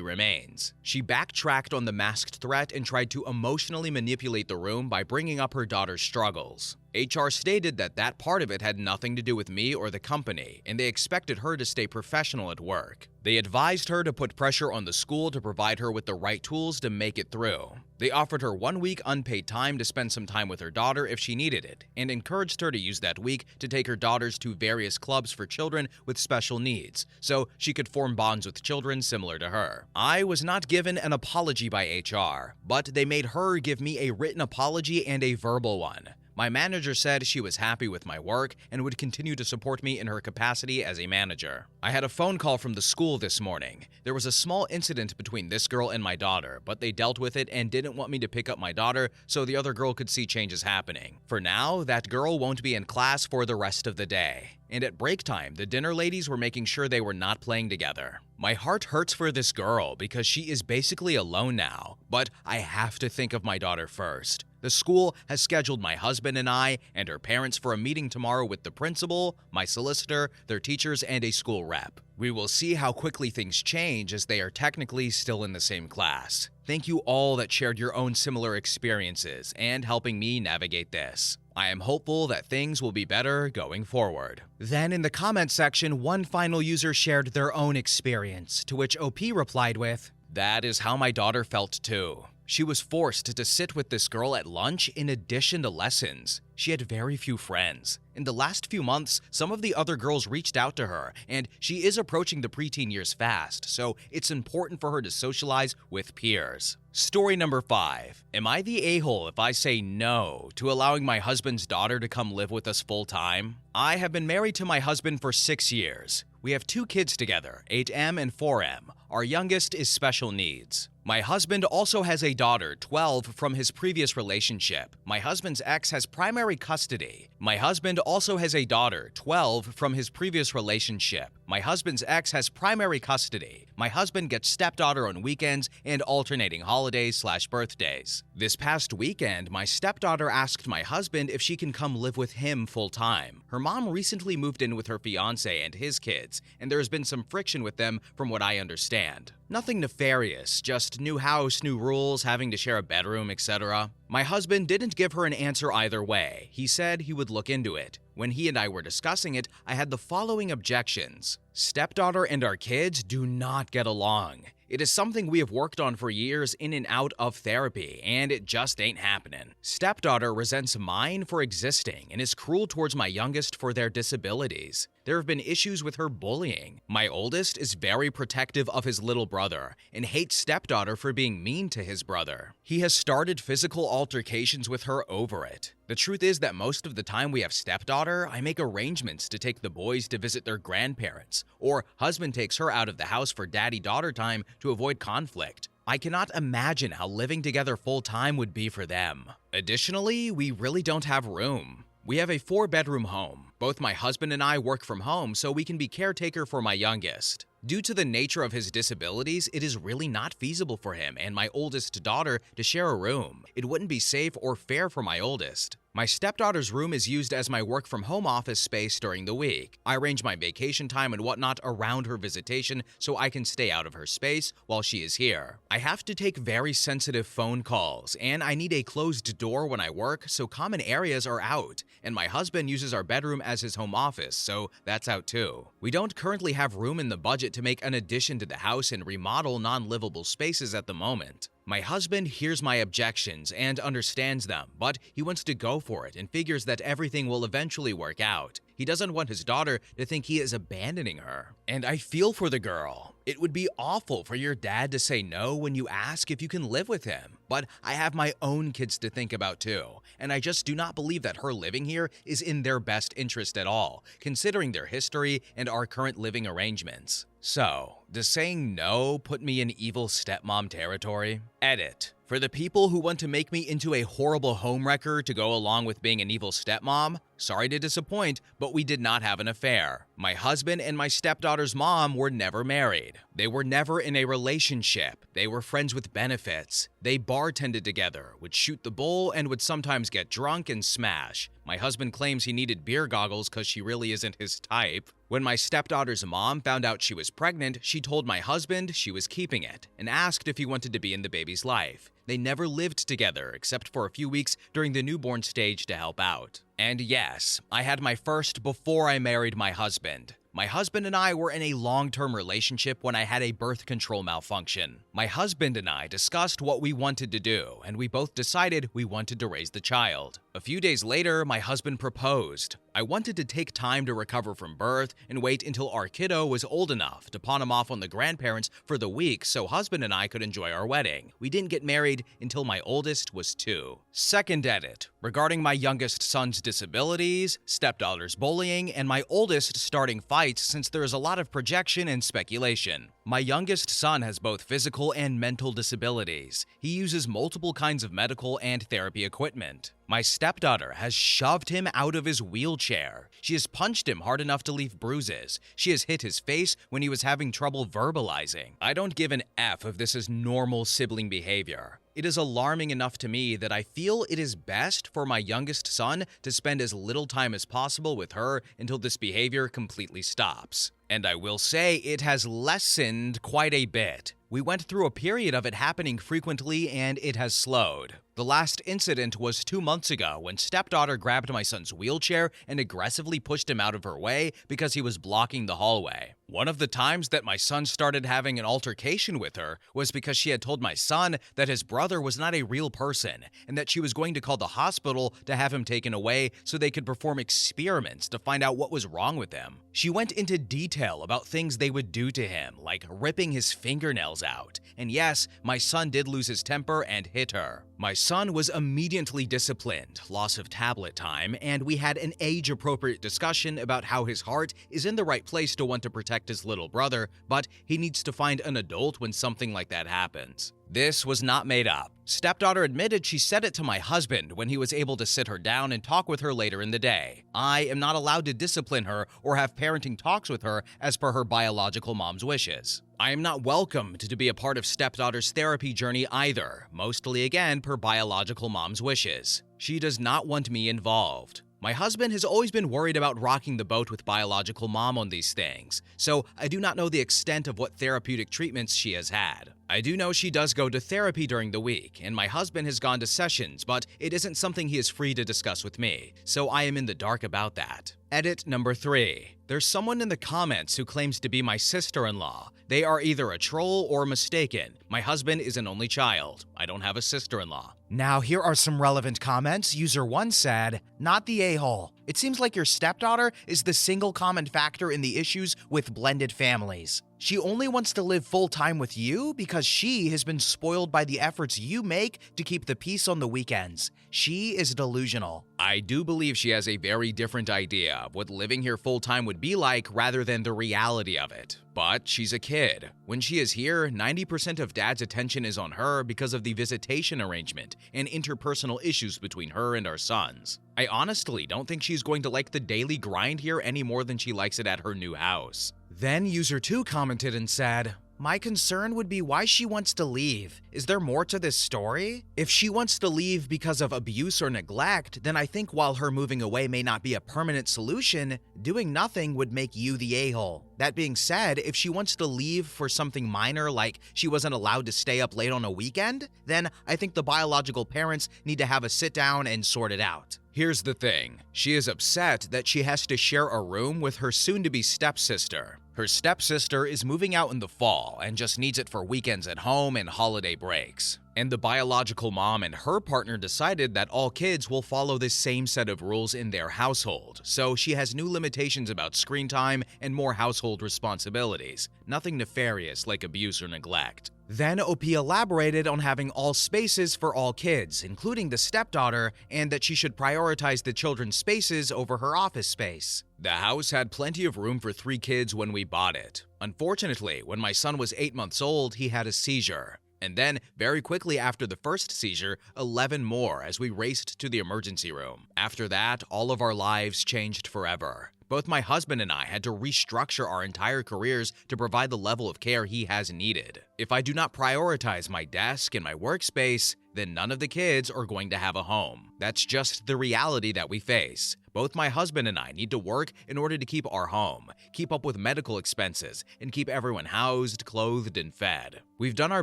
remains. She backtracked on the masked threat and tried to emotionally manipulate the room by bringing up her daughter's struggles. HR stated that that part of it had nothing to do with me or the company, and they expected her to stay professional at work. They advised her to put pressure on the school to provide her with the right tools to make it through. They offered her 1 week unpaid time to spend some time with her daughter if she needed it, and encouraged her to use that week to take her daughters to various clubs for children with special needs, so she could form bonds with children similar to her. I was not given an apology by HR, but they made her give me a written apology and a verbal one. My manager said she was happy with my work and would continue to support me in her capacity as a manager. I had a phone call from the school this morning. There was a small incident between this girl and my daughter, but they dealt with it and didn't want me to pick up my daughter so the other girl could see changes happening. For now, that girl won't be in class for the rest of the day. And at break time, the dinner ladies were making sure they were not playing together. My heart hurts for this girl because she is basically alone now, but I have to think of my daughter first. The school has scheduled my husband and I and her parents for a meeting tomorrow with the principal, my solicitor, their teachers, and a school rep. We will see how quickly things change as they are technically still in the same class. Thank you all that shared your own similar experiences and helping me navigate this. I am hopeful that things will be better going forward. Then in the comment section, one final user shared their own experience, to which OP replied with, "That is how my daughter felt too. She was forced to sit with this girl at lunch in addition to lessons. She had very few friends. In the last few months, some of the other girls reached out to her, and she is approaching the preteen years fast, so it's important for her to socialize with peers." Story number 5. Am I the a-hole if I say no to allowing my husband's daughter to come live with us full-time? I have been married to my husband for 6 years. We have 2 kids together, 8M and 4M. Our youngest is special needs. My husband also has a daughter, 12, from his previous relationship. My husband's ex has primary custody. My husband also has a daughter, 12, from his previous relationship. My husband's ex has primary custody. My husband gets stepdaughter on weekends and alternating holidays/birthdays. This past weekend, my stepdaughter asked my husband if she can come live with him full-time. Her mom recently moved in with her fiancé and his kids, and there has been some friction with them from what I understand. Nothing nefarious, just new house, new rules, having to share a bedroom, etc. My husband didn't give her an answer either way. He said he would look into it. When he and I were discussing it, I had the following objections. Stepdaughter and our kids do not get along. It is something we have worked on for years in and out of therapy, and it just ain't happening. Stepdaughter resents mine for existing and is cruel towards my youngest for their disabilities. There have been issues with her bullying. My oldest is very protective of his little brother and hates stepdaughter for being mean to his brother. He has started physical altercations with her over it. The truth is that most of the time we have stepdaughter, I make arrangements to take the boys to visit their grandparents, or husband takes her out of the house for daddy-daughter time to avoid conflict. I cannot imagine how living together full-time would be for them. Additionally, we really don't have room. We have a 4-bedroom home. Both my husband and I work from home so we can be caretaker for my youngest. Due to the nature of his disabilities, it is really not feasible for him and my oldest daughter to share a room. It wouldn't be safe or fair for my oldest. My stepdaughter's room is used as my work-from-home office space during the week. I arrange my vacation time and whatnot around her visitation so I can stay out of her space while she is here. I have to take very sensitive phone calls, and I need a closed door when I work so common areas are out, and my husband uses our bedroom as his home office, so that's out too. We don't currently have room in the budget to make an addition to the house and remodel non-livable spaces at the moment. My husband hears my objections and understands them, but he wants to go for it and figures that everything will eventually work out. He doesn't want his daughter to think he is abandoning her. And I feel for the girl. It would be awful for your dad to say no when you ask if you can live with him. But I have my own kids to think about too, and I just do not believe that her living here is in their best interest at all, considering their history and our current living arrangements. So, does saying no put me in evil stepmom territory? Edit. For the people who want to make me into a horrible homewrecker to go along with being an evil stepmom, sorry to disappoint, but we did not have an affair. My husband and my stepdaughter's mom were never married. They were never in a relationship. They were friends with benefits. They bartended together, would shoot the bull, and would sometimes get drunk and smash. My husband claims he needed beer goggles because she really isn't his type. When my stepdaughter's mom found out she was pregnant, she told my husband she was keeping it and asked if he wanted to be in the baby's life. They never lived together except for a few weeks during the newborn stage to help out. And yes, I had my first before I married my husband. My husband and I were in a long-term relationship when I had a birth control malfunction. My husband and I discussed what we wanted to do, and we both decided we wanted to raise the child. A few days later, my husband proposed. I wanted to take time to recover from birth and wait until our kiddo was old enough to pawn him off on the grandparents for the week so husband and I could enjoy our wedding. We didn't get married until my oldest was 2. Second edit, regarding my youngest son's disabilities, stepdaughter's bullying, and my oldest starting fights since there is a lot of projection and speculation. My youngest son has both physical and mental disabilities. He uses multiple kinds of medical and therapy equipment. My stepdaughter has shoved him out of his wheelchair. She has punched him hard enough to leave bruises. She has hit his face when he was having trouble verbalizing. I don't give an F if this is normal sibling behavior. It is alarming enough to me that I feel it is best for my youngest son to spend as little time as possible with her until this behavior completely stops. And I will say it has lessened quite a bit. We went through a period of it happening frequently and it has slowed. The last incident was 2 months ago when stepdaughter grabbed my son's wheelchair and aggressively pushed him out of her way because he was blocking the hallway. One of the times that my son started having an altercation with her was because she had told my son that his brother was not a real person and that she was going to call the hospital to have him taken away so they could perform experiments to find out what was wrong with him. She went into detail about things they would do to him, like ripping his fingernails out. And yes, my son did lose his temper and hit her. My son was immediately disciplined, loss of tablet time, and we had an age-appropriate discussion about how his heart is in the right place to want to protect his little brother, but he needs to find an adult when something like that happens. This was not made up. Stepdaughter admitted she said it to my husband when he was able to sit her down and talk with her later in the day. I am not allowed to discipline her or have parenting talks with her as per her biological mom's wishes. I am not welcomed to be a part of stepdaughter's therapy journey either, mostly again per biological mom's wishes. She does not want me involved. My husband has always been worried about rocking the boat with biological mom on these things, so I do not know the extent of what therapeutic treatments she has had. I do know she does go to therapy during the week, and my husband has gone to sessions, but it isn't something he is free to discuss with me, so I am in the dark about that. Edit number 3. There's someone in the comments who claims to be my sister-in-law. They are either a troll or mistaken. My husband is an only child. I don't have a sister-in-law. Now, here are some relevant comments. User 1 said, "Not the a-hole. It seems like your stepdaughter is the single common factor in the issues with blended families. She only wants to live full-time with you because she has been spoiled by the efforts you make to keep the peace on the weekends. She is delusional." I do believe she has a very different idea of what living here full-time would be like rather than the reality of it. But she's a kid. When she is here, 90% of dad's attention is on her because of the visitation arrangement and interpersonal issues between her and our sons. I honestly don't think she's going to like the daily grind here any more than she likes it at her new house. Then user 2 commented and said, "My concern would be why she wants to leave. Is there more to this story? If she wants to leave because of abuse or neglect, then I think while her moving away may not be a permanent solution, doing nothing would make you the a-hole. That being said, if she wants to leave for something minor like she wasn't allowed to stay up late on a weekend, then I think the biological parents need to have a sit down and sort it out." Here's the thing. She is upset that she has to share a room with her soon-to-be stepsister. Her stepsister is moving out in the fall and just needs it for weekends at home and holiday breaks. And the biological mom and her partner decided that all kids will follow the same set of rules in their household, so she has new limitations about screen time and more household responsibilities. Nothing nefarious like abuse or neglect. Then OP elaborated on having all spaces for all kids, including the stepdaughter, and that she should prioritize the children's spaces over her office space. The house had plenty of room for 3 kids when we bought it. Unfortunately, when my son was 8 months old, he had a seizure. And then, very quickly after the first seizure, 11 more as we raced to the emergency room. After that, all of our lives changed forever. Both my husband and I had to restructure our entire careers to provide the level of care he has needed. If I do not prioritize my desk and my workspace, then none of the kids are going to have a home. That's just the reality that we face. Both my husband and I need to work in order to keep our home, keep up with medical expenses, and keep everyone housed, clothed, and fed. We've done our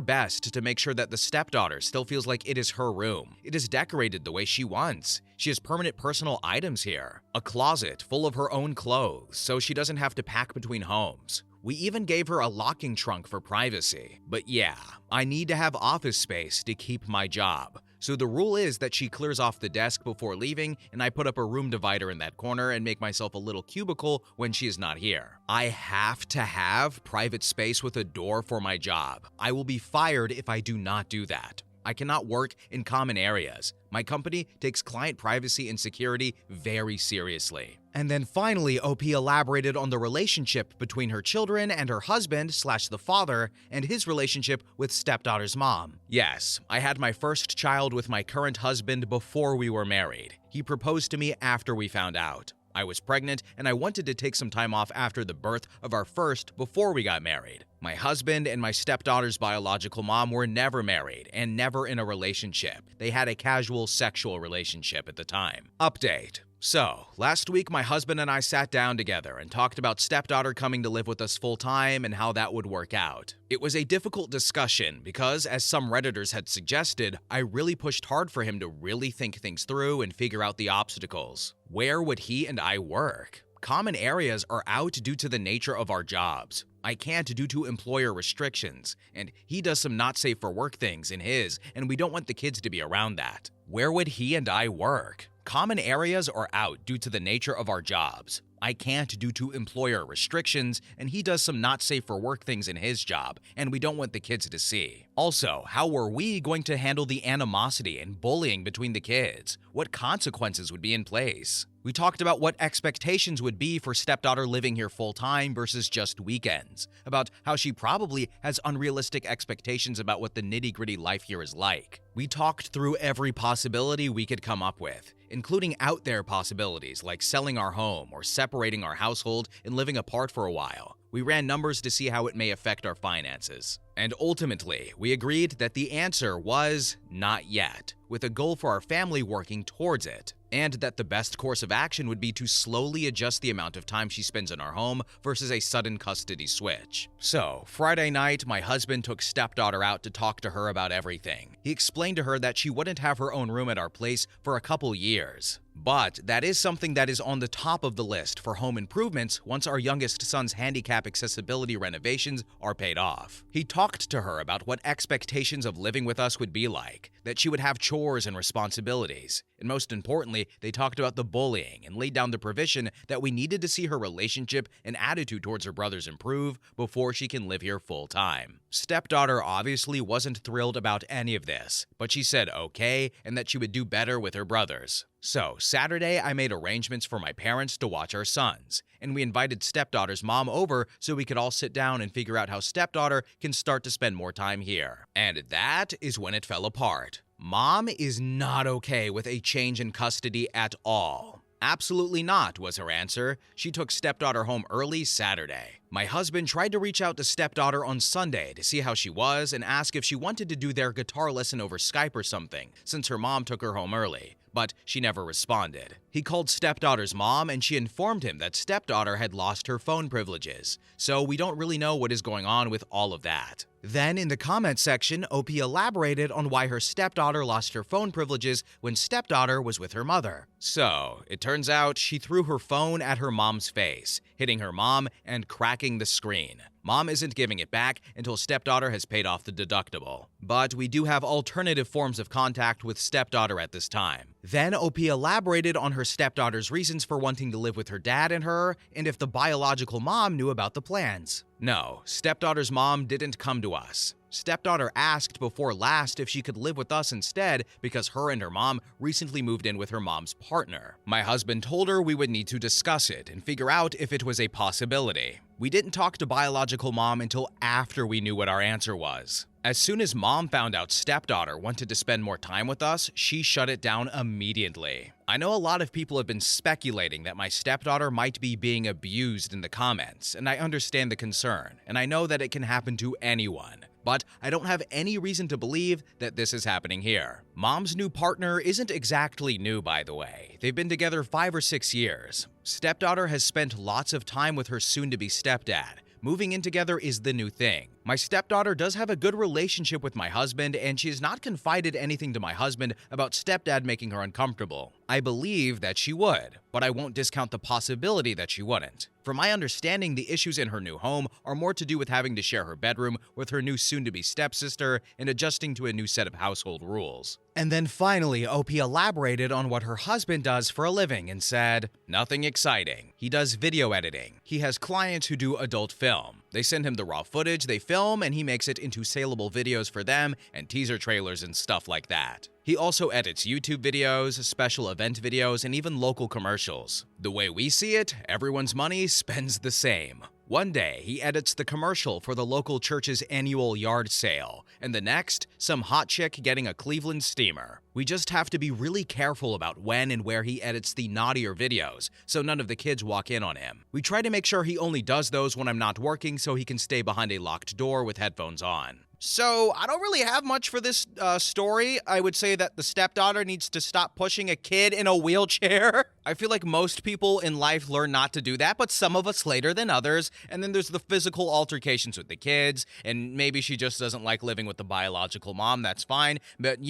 best to make sure that the stepdaughter still feels like it is her room. It is decorated the way she wants. She has permanent personal items here, a closet full of her own clothes, so she doesn't have to pack between homes. We even gave her a locking trunk for privacy. But yeah, I need to have office space to keep my job. So the rule is that she clears off the desk before leaving, and I put up a room divider in that corner and make myself a little cubicle when she is not here. I have to have private space with a door for my job. I will be fired if I do not do that. I cannot work in common areas. My company takes client privacy and security very seriously. And then finally, OP elaborated on the relationship between her children and her husband/the father and his relationship with stepdaughter's mom. Yes, I had my first child with my current husband before we were married. He proposed to me after we found out. I was pregnant and I wanted to take some time off after the birth of our first before we got married. My husband and my stepdaughter's biological mom were never married and never in a relationship. They had a casual sexual relationship at the time. Update. So, last week my husband and I sat down together and talked about stepdaughter coming to live with us full-time and how that would work out. It was a difficult discussion because, as some Redditors had suggested, I really pushed hard for him to really think things through and figure out the obstacles. Where would he and I work? Common areas are out due to the nature of our jobs. I can't due to employer restrictions, and he does some not safe for work things in his, and we don't want the kids to be around that. Where would he and I work? Common areas are out due to the nature of our jobs. I can't due to employer restrictions, and he does some not safe for work things in his job, and we don't want the kids to see. Also, how were we going to handle the animosity and bullying between the kids? What consequences would be in place? We talked about what expectations would be for stepdaughter living here full-time versus just weekends, about how she probably has unrealistic expectations about what the nitty-gritty life here is like. We talked through every possibility we could come up with, including out there possibilities like selling our home or separating our household and living apart for a while. We ran numbers to see how it may affect our finances. And ultimately, we agreed that the answer was not yet, with a goal for our family working towards it, and that the best course of action would be to slowly adjust the amount of time she spends in our home versus a sudden custody switch. So, Friday night, my husband took stepdaughter out to talk to her about everything. He explained to her that she wouldn't have her own room at our place for a couple years. But that is something that is on the top of the list for home improvements once our youngest son's handicap accessibility renovations are paid off. He talked to her about what expectations of living with us would be like, that she would have chores and responsibilities. And most importantly, they talked about the bullying and laid down the provision that we needed to see her relationship and attitude towards her brothers improve before she can live here full time. Stepdaughter obviously wasn't thrilled about any of this, but she said okay and that she would do better with her brothers. So, Saturday, I made arrangements for my parents to watch our sons, and we invited stepdaughter's mom over so we could all sit down and figure out how stepdaughter can start to spend more time here. And that is when it fell apart. Mom is not okay with a change in custody at all. Absolutely not, was her answer. She took stepdaughter home early Saturday. My husband tried to reach out to stepdaughter on Sunday to see how she was and ask if she wanted to do their guitar lesson over Skype or something, since her mom took her home early. But she never responded. He called stepdaughter's mom and she informed him that stepdaughter had lost her phone privileges, so we don't really know what is going on with all of that. Then in the comment section, OP elaborated on why her stepdaughter lost her phone privileges when stepdaughter was with her mother. So, it turns out she threw her phone at her mom's face, hitting her mom and cracking the screen. Mom isn't giving it back until stepdaughter has paid off the deductible. But we do have alternative forms of contact with stepdaughter at this time. Then OP elaborated on her stepdaughter's reasons for wanting to live with her dad and her, and if the biological mom knew about the plans. No, stepdaughter's mom didn't come to us. Stepdaughter asked before last if she could live with us instead because her and her mom recently moved in with her mom's partner. My husband told her we would need to discuss it and figure out if it was a possibility. We didn't talk to biological mom until after we knew what our answer was. As soon as mom found out stepdaughter wanted to spend more time with us, she shut it down immediately. I know a lot of people have been speculating that my stepdaughter might be being abused in the comments, and I understand the concern, and I know that it can happen to anyone. but I don't have any reason to believe that this is happening here. Mom's new partner isn't exactly new, by the way. They've been together 5 or 6 years. Stepdaughter has spent lots of time with her soon-to-be stepdad. Moving in together is the new thing. My stepdaughter does have a good relationship with my husband, and she has not confided anything to my husband about stepdad making her uncomfortable. I believe that she would, but I won't discount the possibility that she wouldn't. From my understanding, the issues in her new home are more to do with having to share her bedroom with her new soon-to-be stepsister and adjusting to a new set of household rules. And then finally, OP elaborated on what her husband does for a living and said, "Nothing exciting. He does video editing. He has clients who do adult film. They send him the raw footage they film, and he makes it into saleable videos for them and teaser trailers and stuff like that. He also edits YouTube videos, special event videos, and even local commercials. The way we see it, everyone's money spends the same. One day, he edits the commercial for the local church's annual yard sale, and the next, some hot chick getting a Cleveland steamer. We just have to be really careful about when and where he edits the naughtier videos, so none of the kids walk in on him. We try to make sure he only does those when I'm not working so he can stay behind a locked door with headphones on." So, I don't really have much for this story. I would say that the stepdaughter needs to stop pushing a kid in a wheelchair. I feel like most people in life learn not to do that, but some of us later than others. And then there's the physical altercations with the kids, and maybe she just doesn't like living with the biological mom, that's fine. But,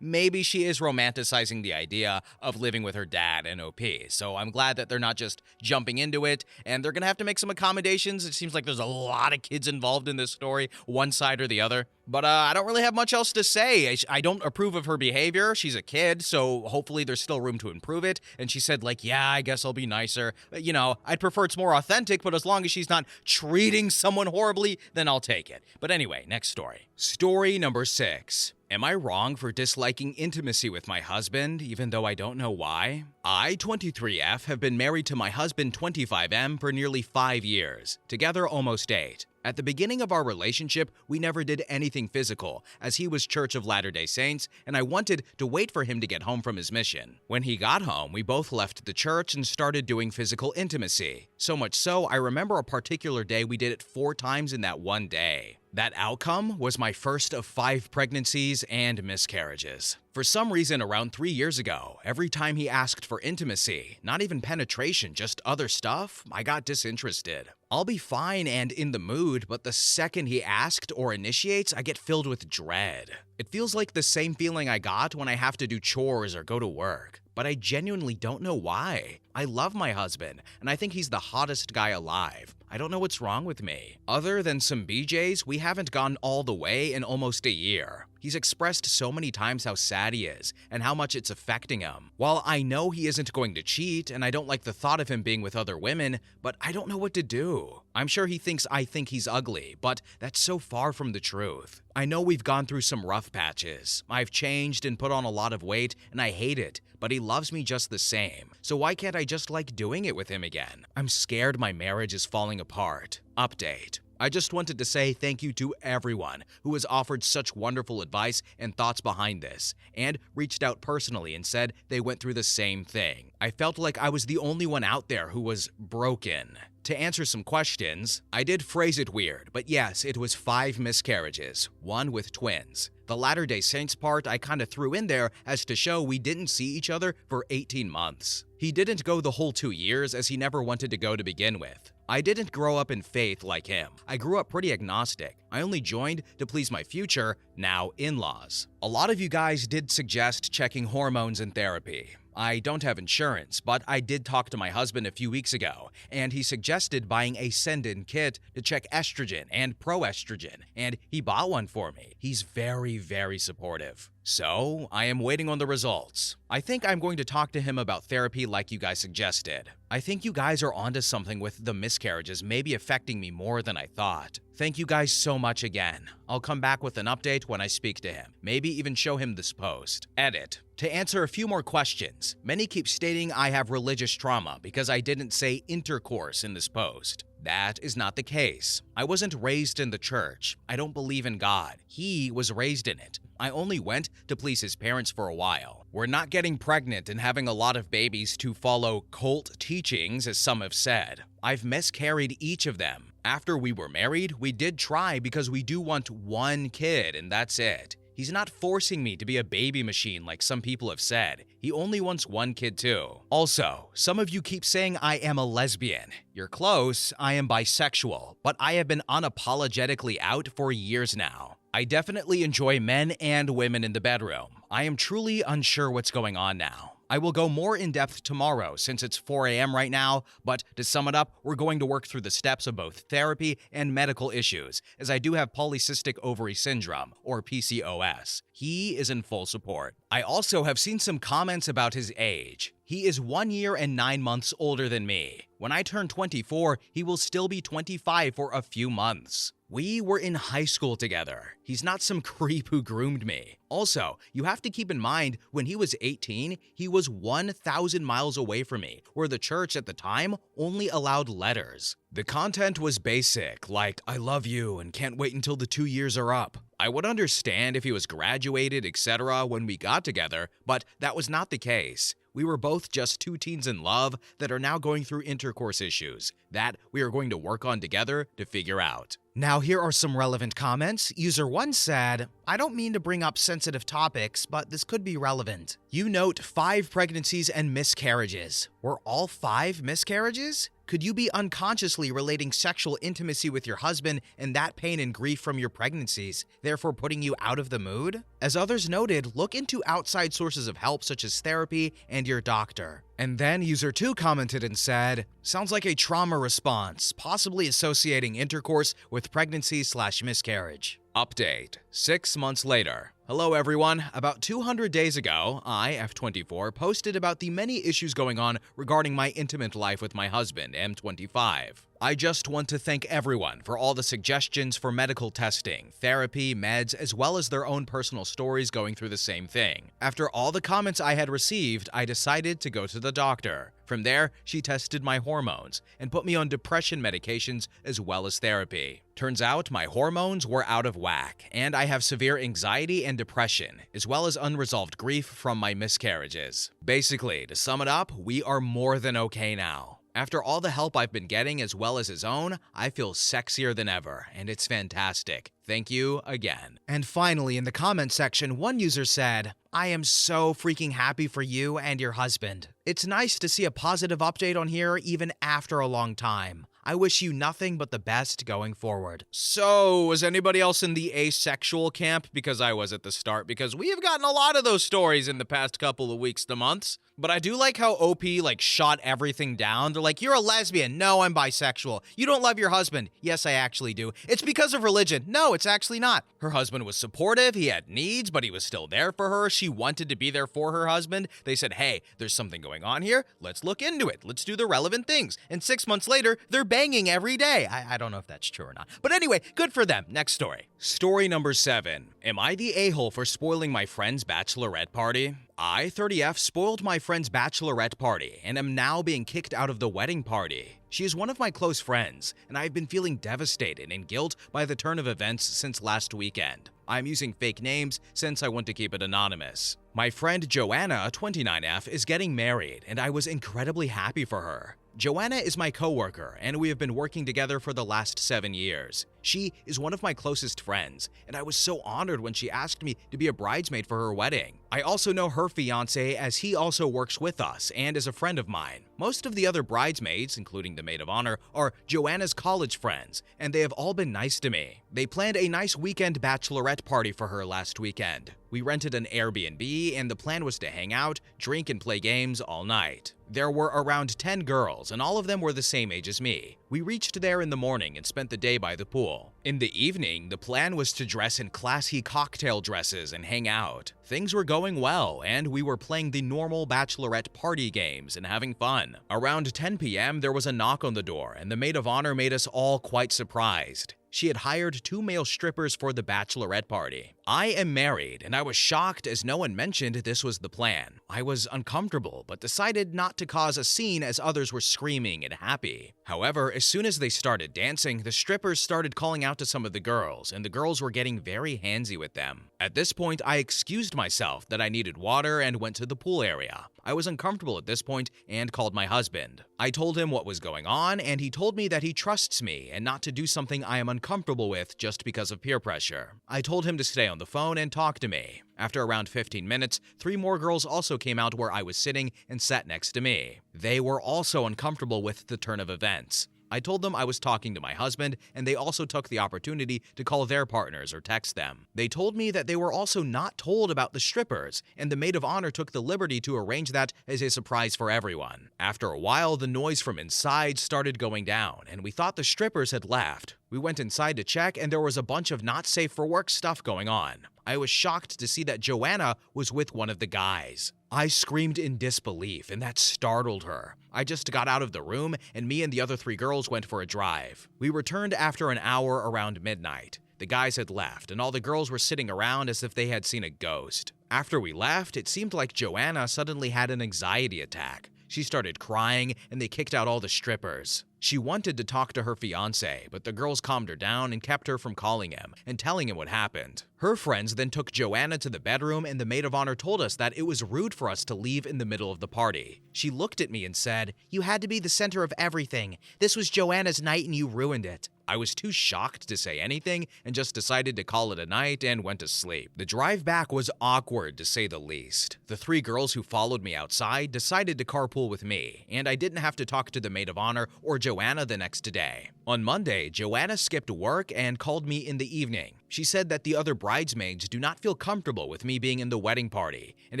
maybe she is romanticizing the idea of living with her dad and OP. So I'm glad that they're not just jumping into it, and they're gonna have to make some accommodations. It seems like there's a lot of kids involved in this story, one side or the other. But I don't really have much else to say. I don't approve of her behavior. She's a kid, so hopefully there's still room to improve it. And she said, yeah, I guess I'll be nicer. I'd prefer it's more authentic, but as long as she's not treating someone horribly, then I'll take it. But anyway, next story. Story number 6. Am I wrong for disliking intimacy with my husband, even though I don't know why? I, 23F, have been married to my husband, 25M, for nearly 5 years, together almost 8. At the beginning of our relationship, we never did anything physical, as he was Church of Latter-day Saints, and I wanted to wait for him to get home from his mission. When he got home, we both left the church and started doing physical intimacy. So much so, I remember a particular day we did it 4 times in that one day. That outcome was my first of 5 pregnancies and miscarriages. For some reason, around 3 years ago, every time he asked for intimacy, not even penetration, just other stuff, I got disinterested. I'll be fine and in the mood, but the second he asked or initiates, I get filled with dread. It feels like the same feeling I got when I have to do chores or go to work. But I genuinely don't know why. I love my husband, and I think he's the hottest guy alive. I don't know what's wrong with me. Other than some BJs, we haven't gone all the way in almost a year. He's expressed so many times how sad he is and how much it's affecting him. While I know he isn't going to cheat, and I don't like the thought of him being with other women, but I don't know what to do. I'm sure he thinks I think he's ugly, but that's so far from the truth. I know we've gone through some rough patches. I've changed and put on a lot of weight, and I hate it, but he loves me just the same. So why can't I just like doing it with him again? I'm scared my marriage is falling apart. Update. I just wanted to say thank you to everyone who has offered such wonderful advice and thoughts behind this, and reached out personally and said they went through the same thing. I felt like I was the only one out there who was broken. To answer some questions, I did phrase it weird, but yes, it was 5 miscarriages, 1 with twins. The Latter-day Saints part I kinda threw in there as to show we didn't see each other for 18 months. He didn't go the whole 2 years as he never wanted to go to begin with. I didn't grow up in faith like him. I grew up pretty agnostic. I only joined to please my future, now in-laws. A lot of you guys did suggest checking hormones in therapy. I don't have insurance, but I did talk to my husband a few weeks ago, and he suggested buying a send-in kit to check estrogen and proestrogen, and he bought one for me. He's very, very supportive. So, I am waiting on the results. I think I'm going to talk to him about therapy like you guys suggested. I think you guys are onto something with the miscarriages maybe affecting me more than I thought. Thank you guys so much again. I'll come back with an update when I speak to him. Maybe even show him this post. Edit. To answer a few more questions, many keep stating I have religious trauma because I didn't say intercourse in this post. That is not the case. I wasn't raised in the church. I don't believe in God. He was raised in it. I only went to please his parents for a while. We're not getting pregnant and having a lot of babies to follow cult teachings, as some have said. I've miscarried each of them. After we were married, we did try because we do want one kid, and that's it. He's not forcing me to be a baby machine like some people have said. He only wants one kid too. Also, some of you keep saying I am a lesbian. You're close, I am bisexual, but I have been unapologetically out for years now. I definitely enjoy men and women in the bedroom. I am truly unsure what's going on now. I will go more in depth tomorrow since it's 4 a.m. right now, but to sum it up, we're going to work through the steps of both therapy and medical issues, as I do have polycystic ovary syndrome, or PCOS. He is in full support. I also have seen some comments about his age. He is 1 year and 9 months older than me. When I turn 24, he will still be 25 for a few months. We were in high school together. He's not some creep who groomed me. Also, you have to keep in mind, when he was 18, he was 1,000 miles away from me, where the church at the time only allowed letters. The content was basic, like, I love you and can't wait until the 2 years are up. I would understand if he was graduated, etc. when we got together, but that was not the case. We were both just two teens in love that are now going through intercourse issues that we are going to work on together to figure out. Now here are some relevant comments. User 1 said, I don't mean to bring up sensitive topics, but this could be relevant. You note 5 pregnancies and miscarriages. Were all 5 miscarriages? Could you be unconsciously relating sexual intimacy with your husband and that pain and grief from your pregnancies, therefore putting you out of the mood? As others noted, look into outside sources of help such as therapy and your doctor. And then user 2 commented and said, sounds like a trauma response, possibly associating intercourse with pregnancy/miscarriage. Update: 6 months later. Hello everyone. About 200 days ago, I, F24, posted about the many issues going on regarding my intimate life with my husband, M25. I just want to thank everyone for all the suggestions for medical testing, therapy, meds, as well as their own personal stories going through the same thing. After all the comments I had received, I decided to go to the doctor. From there, she tested my hormones and put me on depression medications as well as therapy. Turns out my hormones were out of whack, and I have severe anxiety and depression, as well as unresolved grief from my miscarriages. Basically, to sum it up, we are more than okay now. After all the help I've been getting as well as his own, I feel sexier than ever, and it's fantastic. Thank you again. And finally, in the comment section, one user said, I am so freaking happy for you and your husband. It's nice to see a positive update on here even after a long time. I wish you nothing but the best going forward. So, was anybody else in the asexual camp? Because I was at the start, because we have gotten a lot of those stories in the past couple of weeks to months. But I do like how OP shot everything down. They're like, you're a lesbian. No, I'm bisexual. You don't love your husband. Yes, I actually do. It's because of religion. No, it's actually not. Her husband was supportive. He had needs, but he was still there for her. She wanted to be there for her husband. They said, hey, there's something going on here. Let's look into it. Let's do the relevant things. And 6 months later, they're banging every day. I don't know if that's true or not. But anyway, good for them. Next story. Story number 7. Am I the a-hole for spoiling my friend's bachelorette party? I, 30F, spoiled my friend's bachelorette party and am now being kicked out of the wedding party. She is one of my close friends, and I've been feeling devastated and guilt by the turn of events since last weekend. I'm using fake names since I want to keep it anonymous. My friend Joanna, 29F, is getting married, and I was incredibly happy for her. Joanna is my coworker, and we have been working together for the last 7 years. She is one of my closest friends, and I was so honored when she asked me to be a bridesmaid for her wedding. I also know her fiancé, as he also works with us and is a friend of mine. Most of the other bridesmaids, including the maid of honor, are Joanna's college friends, and they have all been nice to me. They planned a nice weekend bachelorette party for her last weekend. We rented an Airbnb, and the plan was to hang out, drink, and play games all night. There were around 10 girls, and all of them were the same age as me. We reached there in the morning and spent the day by the pool. In the evening, the plan was to dress in classy cocktail dresses and hang out. Things were going well, and we were playing the normal bachelorette party games and having fun. Around 10 p.m., there was a knock on the door, and the maid of honor made us all quite surprised. She had hired 2 male strippers for the bachelorette party. I am married, and I was shocked as no one mentioned this was the plan. I was uncomfortable, but decided not to cause a scene as others were screaming and happy. However, as soon as they started dancing, the strippers started calling out to some of the girls, and the girls were getting very handsy with them. At this point, I excused myself that I needed water and went to the pool area. I was uncomfortable at this point and called my husband. I told him what was going on, and he told me that he trusts me and not to do something I am uncomfortable with just because of peer pressure. I told him to stay on the phone and talk to me. After around 15 minutes, 3 more girls also came out where I was sitting and sat next to me. They were also uncomfortable with the turn of events. I told them I was talking to my husband, and they also took the opportunity to call their partners or text them. They told me that they were also not told about the strippers, and the maid of honor took the liberty to arrange that as a surprise for everyone. After a while, the noise from inside started going down, and we thought the strippers had left. We went inside to check, and there was a bunch of not safe for work stuff going on. I was shocked to see that Joanna was with one of the guys. I screamed in disbelief, and that startled her. I just got out of the room, and me and the other 3 girls went for a drive. We returned after an hour around midnight. The guys had left, and all the girls were sitting around as if they had seen a ghost. After we left, it seemed like Joanna suddenly had an anxiety attack. She started crying, and they kicked out all the strippers. She wanted to talk to her fiancé, but the girls calmed her down and kept her from calling him and telling him what happened. Her friends then took Joanna to the bedroom, and the maid of honor told us that it was rude for us to leave in the middle of the party. She looked at me and said, "You had to be the center of everything. This was Joanna's night and you ruined it." I was too shocked to say anything and just decided to call it a night and went to sleep. The drive back was awkward to say the least. The 3 girls who followed me outside decided to carpool with me, and I didn't have to talk to the maid of honor or Joanna the next day. On Monday, Joanna skipped work and called me in the evening. She said that the other bridesmaids do not feel comfortable with me being in the wedding party, and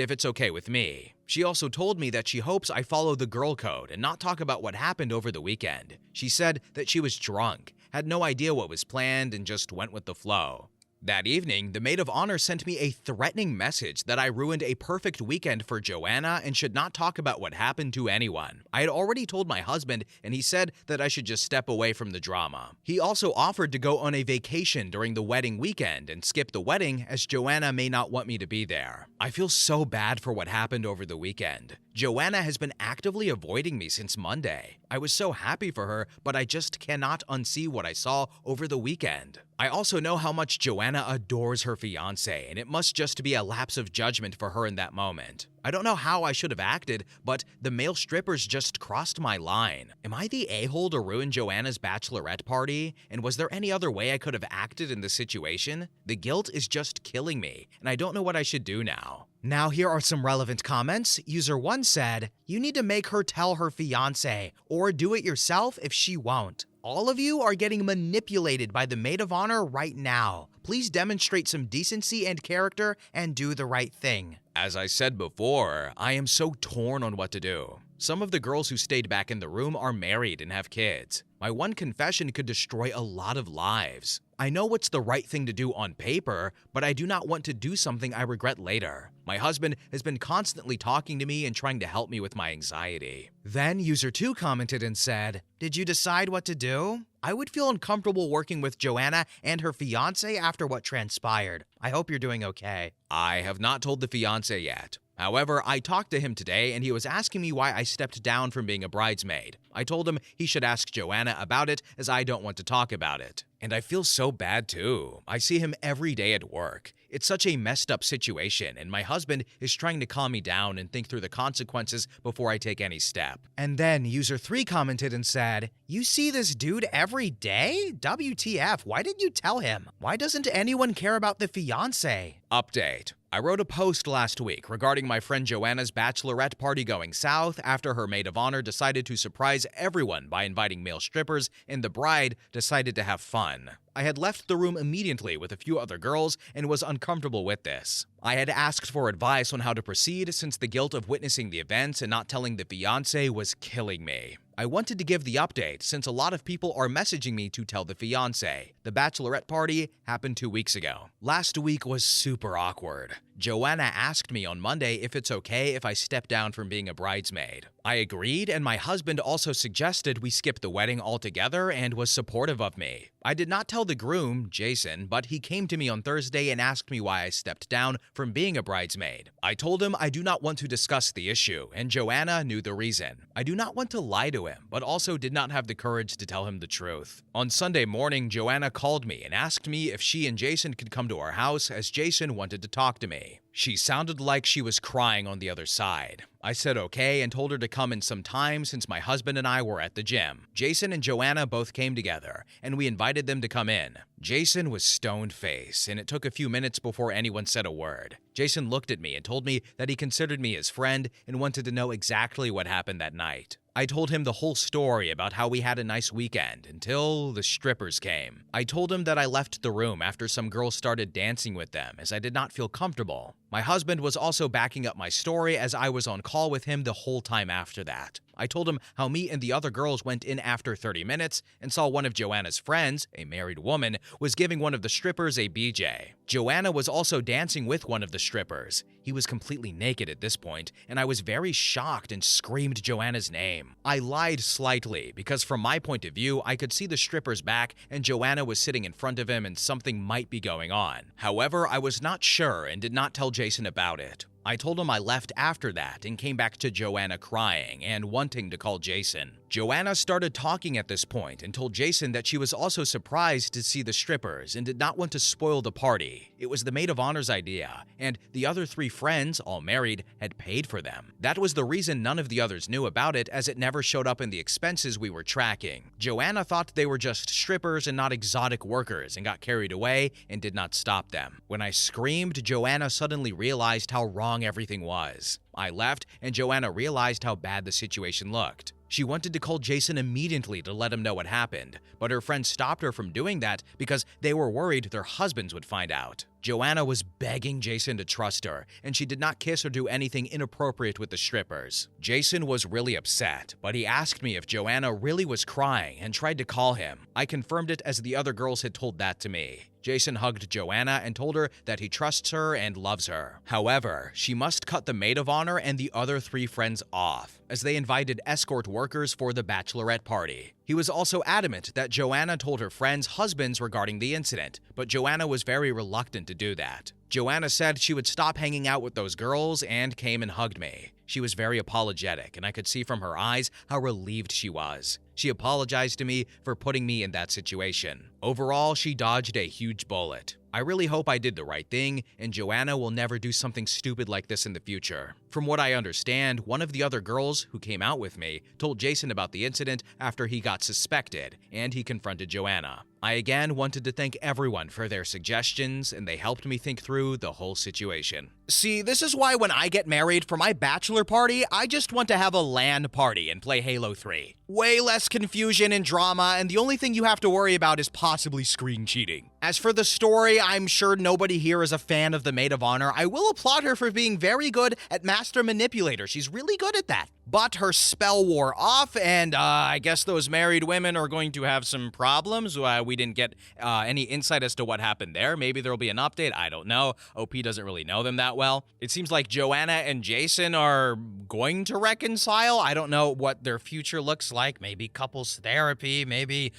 if it's okay with me. She also told me that she hopes I follow the girl code and not talk about what happened over the weekend. She said that she was drunk, had no idea what was planned, and just went with the flow. That evening, the maid of honor sent me a threatening message that I ruined a perfect weekend for Joanna and should not talk about what happened to anyone. I had already told my husband, and he said that I should just step away from the drama. He also offered to go on a vacation during the wedding weekend and skip the wedding as Joanna may not want me to be there. I feel so bad for what happened over the weekend. Joanna has been actively avoiding me since Monday. I was so happy for her, but I just cannot unsee what I saw over the weekend. I also know how much Joanna adores her fiancé, and it must just be a lapse of judgment for her in that moment. I don't know how I should have acted, but the male strippers just crossed my line. Am I the a-hole to ruin Joanna's bachelorette party? And was there any other way I could have acted in this situation? The guilt is just killing me, and I don't know what I should do now. Now here are some relevant comments. User 1 said, "You need to make her tell her fiancé, or do it yourself if she won't. All of you are getting manipulated by the maid of honor right now. Please demonstrate some decency and character and do the right thing." As I said before, I am so torn on what to do. Some of the girls who stayed back in the room are married and have kids. My one confession could destroy a lot of lives. I know what's the right thing to do on paper, but I do not want to do something I regret later. My husband has been constantly talking to me and trying to help me with my anxiety. Then user 2 commented and said, "Did you decide what to do? I would feel uncomfortable working with Joanna and her fiancé after what transpired. I hope you're doing okay." I have not told the fiancé yet. However, I talked to him today and he was asking me why I stepped down from being a bridesmaid. I told him he should ask Joanna about it as I don't want to talk about it. And I feel so bad too. I see him every day at work. It's such a messed up situation, and my husband is trying to calm me down and think through the consequences before I take any step. And then user 3 commented and said, "You see this dude every day? WTF, why didn't you tell him? Why doesn't anyone care about the fiancé?" Update. I wrote a post last week regarding my friend Joanna's bachelorette party going south after her maid of honor decided to surprise everyone by inviting male strippers, and the bride decided to have fun. I had left the room immediately with a few other girls and was uncomfortable with this. I had asked for advice on how to proceed since the guilt of witnessing the events and not telling the fiancé was killing me. I wanted to give the update since a lot of people are messaging me to tell the fiancé. The bachelorette party happened 2 weeks ago. Last week was super awkward. Joanna asked me on Monday if it's okay if I step down from being a bridesmaid. I agreed, and my husband also suggested we skip the wedding altogether and was supportive of me. I did not tell the groom, Jason, but he came to me on Thursday and asked me why I stepped down from being a bridesmaid. I told him I do not want to discuss the issue, and Joanna knew the reason. I do not want to lie to him, but also did not have the courage to tell him the truth. On Sunday morning, Joanna called me and asked me if she and Jason could come to our house as Jason wanted to talk to me. She sounded like she was crying on the other side. I said okay and told her to come in some time since my husband and I were at the gym. Jason and Joanna both came together, and we invited them to come in. Jason was stone-faced, and it took a few minutes before anyone said a word. Jason looked at me and told me that he considered me his friend and wanted to know exactly what happened that night. I told him the whole story about how we had a nice weekend until the strippers came. I told him that I left the room after some girls started dancing with them as I did not feel comfortable. My husband was also backing up my story as I was on call with him the whole time after that. I told him how me and the other girls went in after 30 minutes and saw one of Joanna's friends, a married woman, was giving one of the strippers a BJ. Joanna was also dancing with one of the strippers. He was completely naked at this point, and I was very shocked and screamed Joanna's name. I lied slightly because from my point of view, I could see the stripper's back and Joanna was sitting in front of him and something might be going on. However, I was not sure and did not tell Jason about it. I told him I left after that and came back to Joanna crying and wanting to call Jason. Joanna started talking at this point and told Jason that she was also surprised to see the strippers and did not want to spoil the party. It was the maid of honor's idea, and the other 3 friends, all married, had paid for them. That was the reason none of the others knew about it, as it never showed up in the expenses we were tracking. Joanna thought they were just strippers and not exotic workers and got carried away and did not stop them. When I screamed, Joanna suddenly realized how wrong everything was. I left, and Joanna realized how bad the situation looked. She wanted to call Jason immediately to let him know what happened, but her friends stopped her from doing that because they were worried their husbands would find out. Joanna was begging Jason to trust her, and she did not kiss or do anything inappropriate with the strippers. Jason was really upset, but he asked me if Joanna really was crying and tried to call him. I confirmed it as the other girls had told that to me. Jason hugged Joanna and told her that he trusts her and loves her. However, she must cut the maid of honor and the other 3 friends off, as they invited escort workers for the bachelorette party. He was also adamant that Joanna told her friends' husbands regarding the incident, but Joanna was very reluctant to do that. Joanna said she would stop hanging out with those girls and came and hugged me. She was very apologetic, and I could see from her eyes how relieved she was. She apologized to me for putting me in that situation. Overall, she dodged a huge bullet. I really hope I did the right thing, and Joanna will never do something stupid like this in the future. From what I understand, one of the other girls who came out with me told Jason about the incident after he got suspected, and he confronted Joanna. I again wanted to thank everyone for their suggestions, and they helped me think through the whole situation. See, this is why when I get married for my bachelor party, I just want to have a LAN party and play Halo 3. Way less confusion and drama, and the only thing you have to worry about is possibly screen cheating. As for the story, I'm sure nobody here is a fan of the maid of honor. I will applaud her for being very good at master manipulator. She's really good at that. But her spell wore off, and I guess those married women are going to have some problems. We didn't get any insight as to what happened there. Maybe there'll be an update. I don't know. OP doesn't really know them that well. It seems like Joanna and Jason are going to reconcile. I don't know what their future looks like. Maybe couples therapy, maybe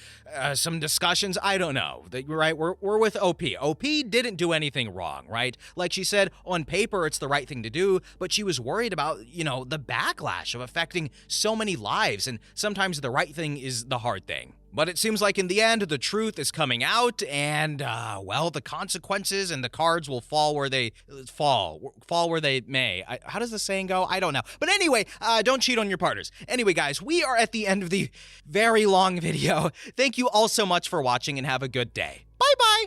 some discussions. I don't know. Right? We're with OP. OP didn't do anything wrong, right? Like she said, on paper, it's the right thing to do, but she was worried about, the backlash of affecting so many lives, and sometimes the right thing is the hard thing. But it seems like in the end, the truth is coming out, and, the consequences and the cards will fall where they fall where they may. How does the saying go? I don't know. But anyway, don't cheat on your partners. Anyway, guys, we are at the end of the very long video. Thank you all so much for watching, and have a good day. Bye-bye!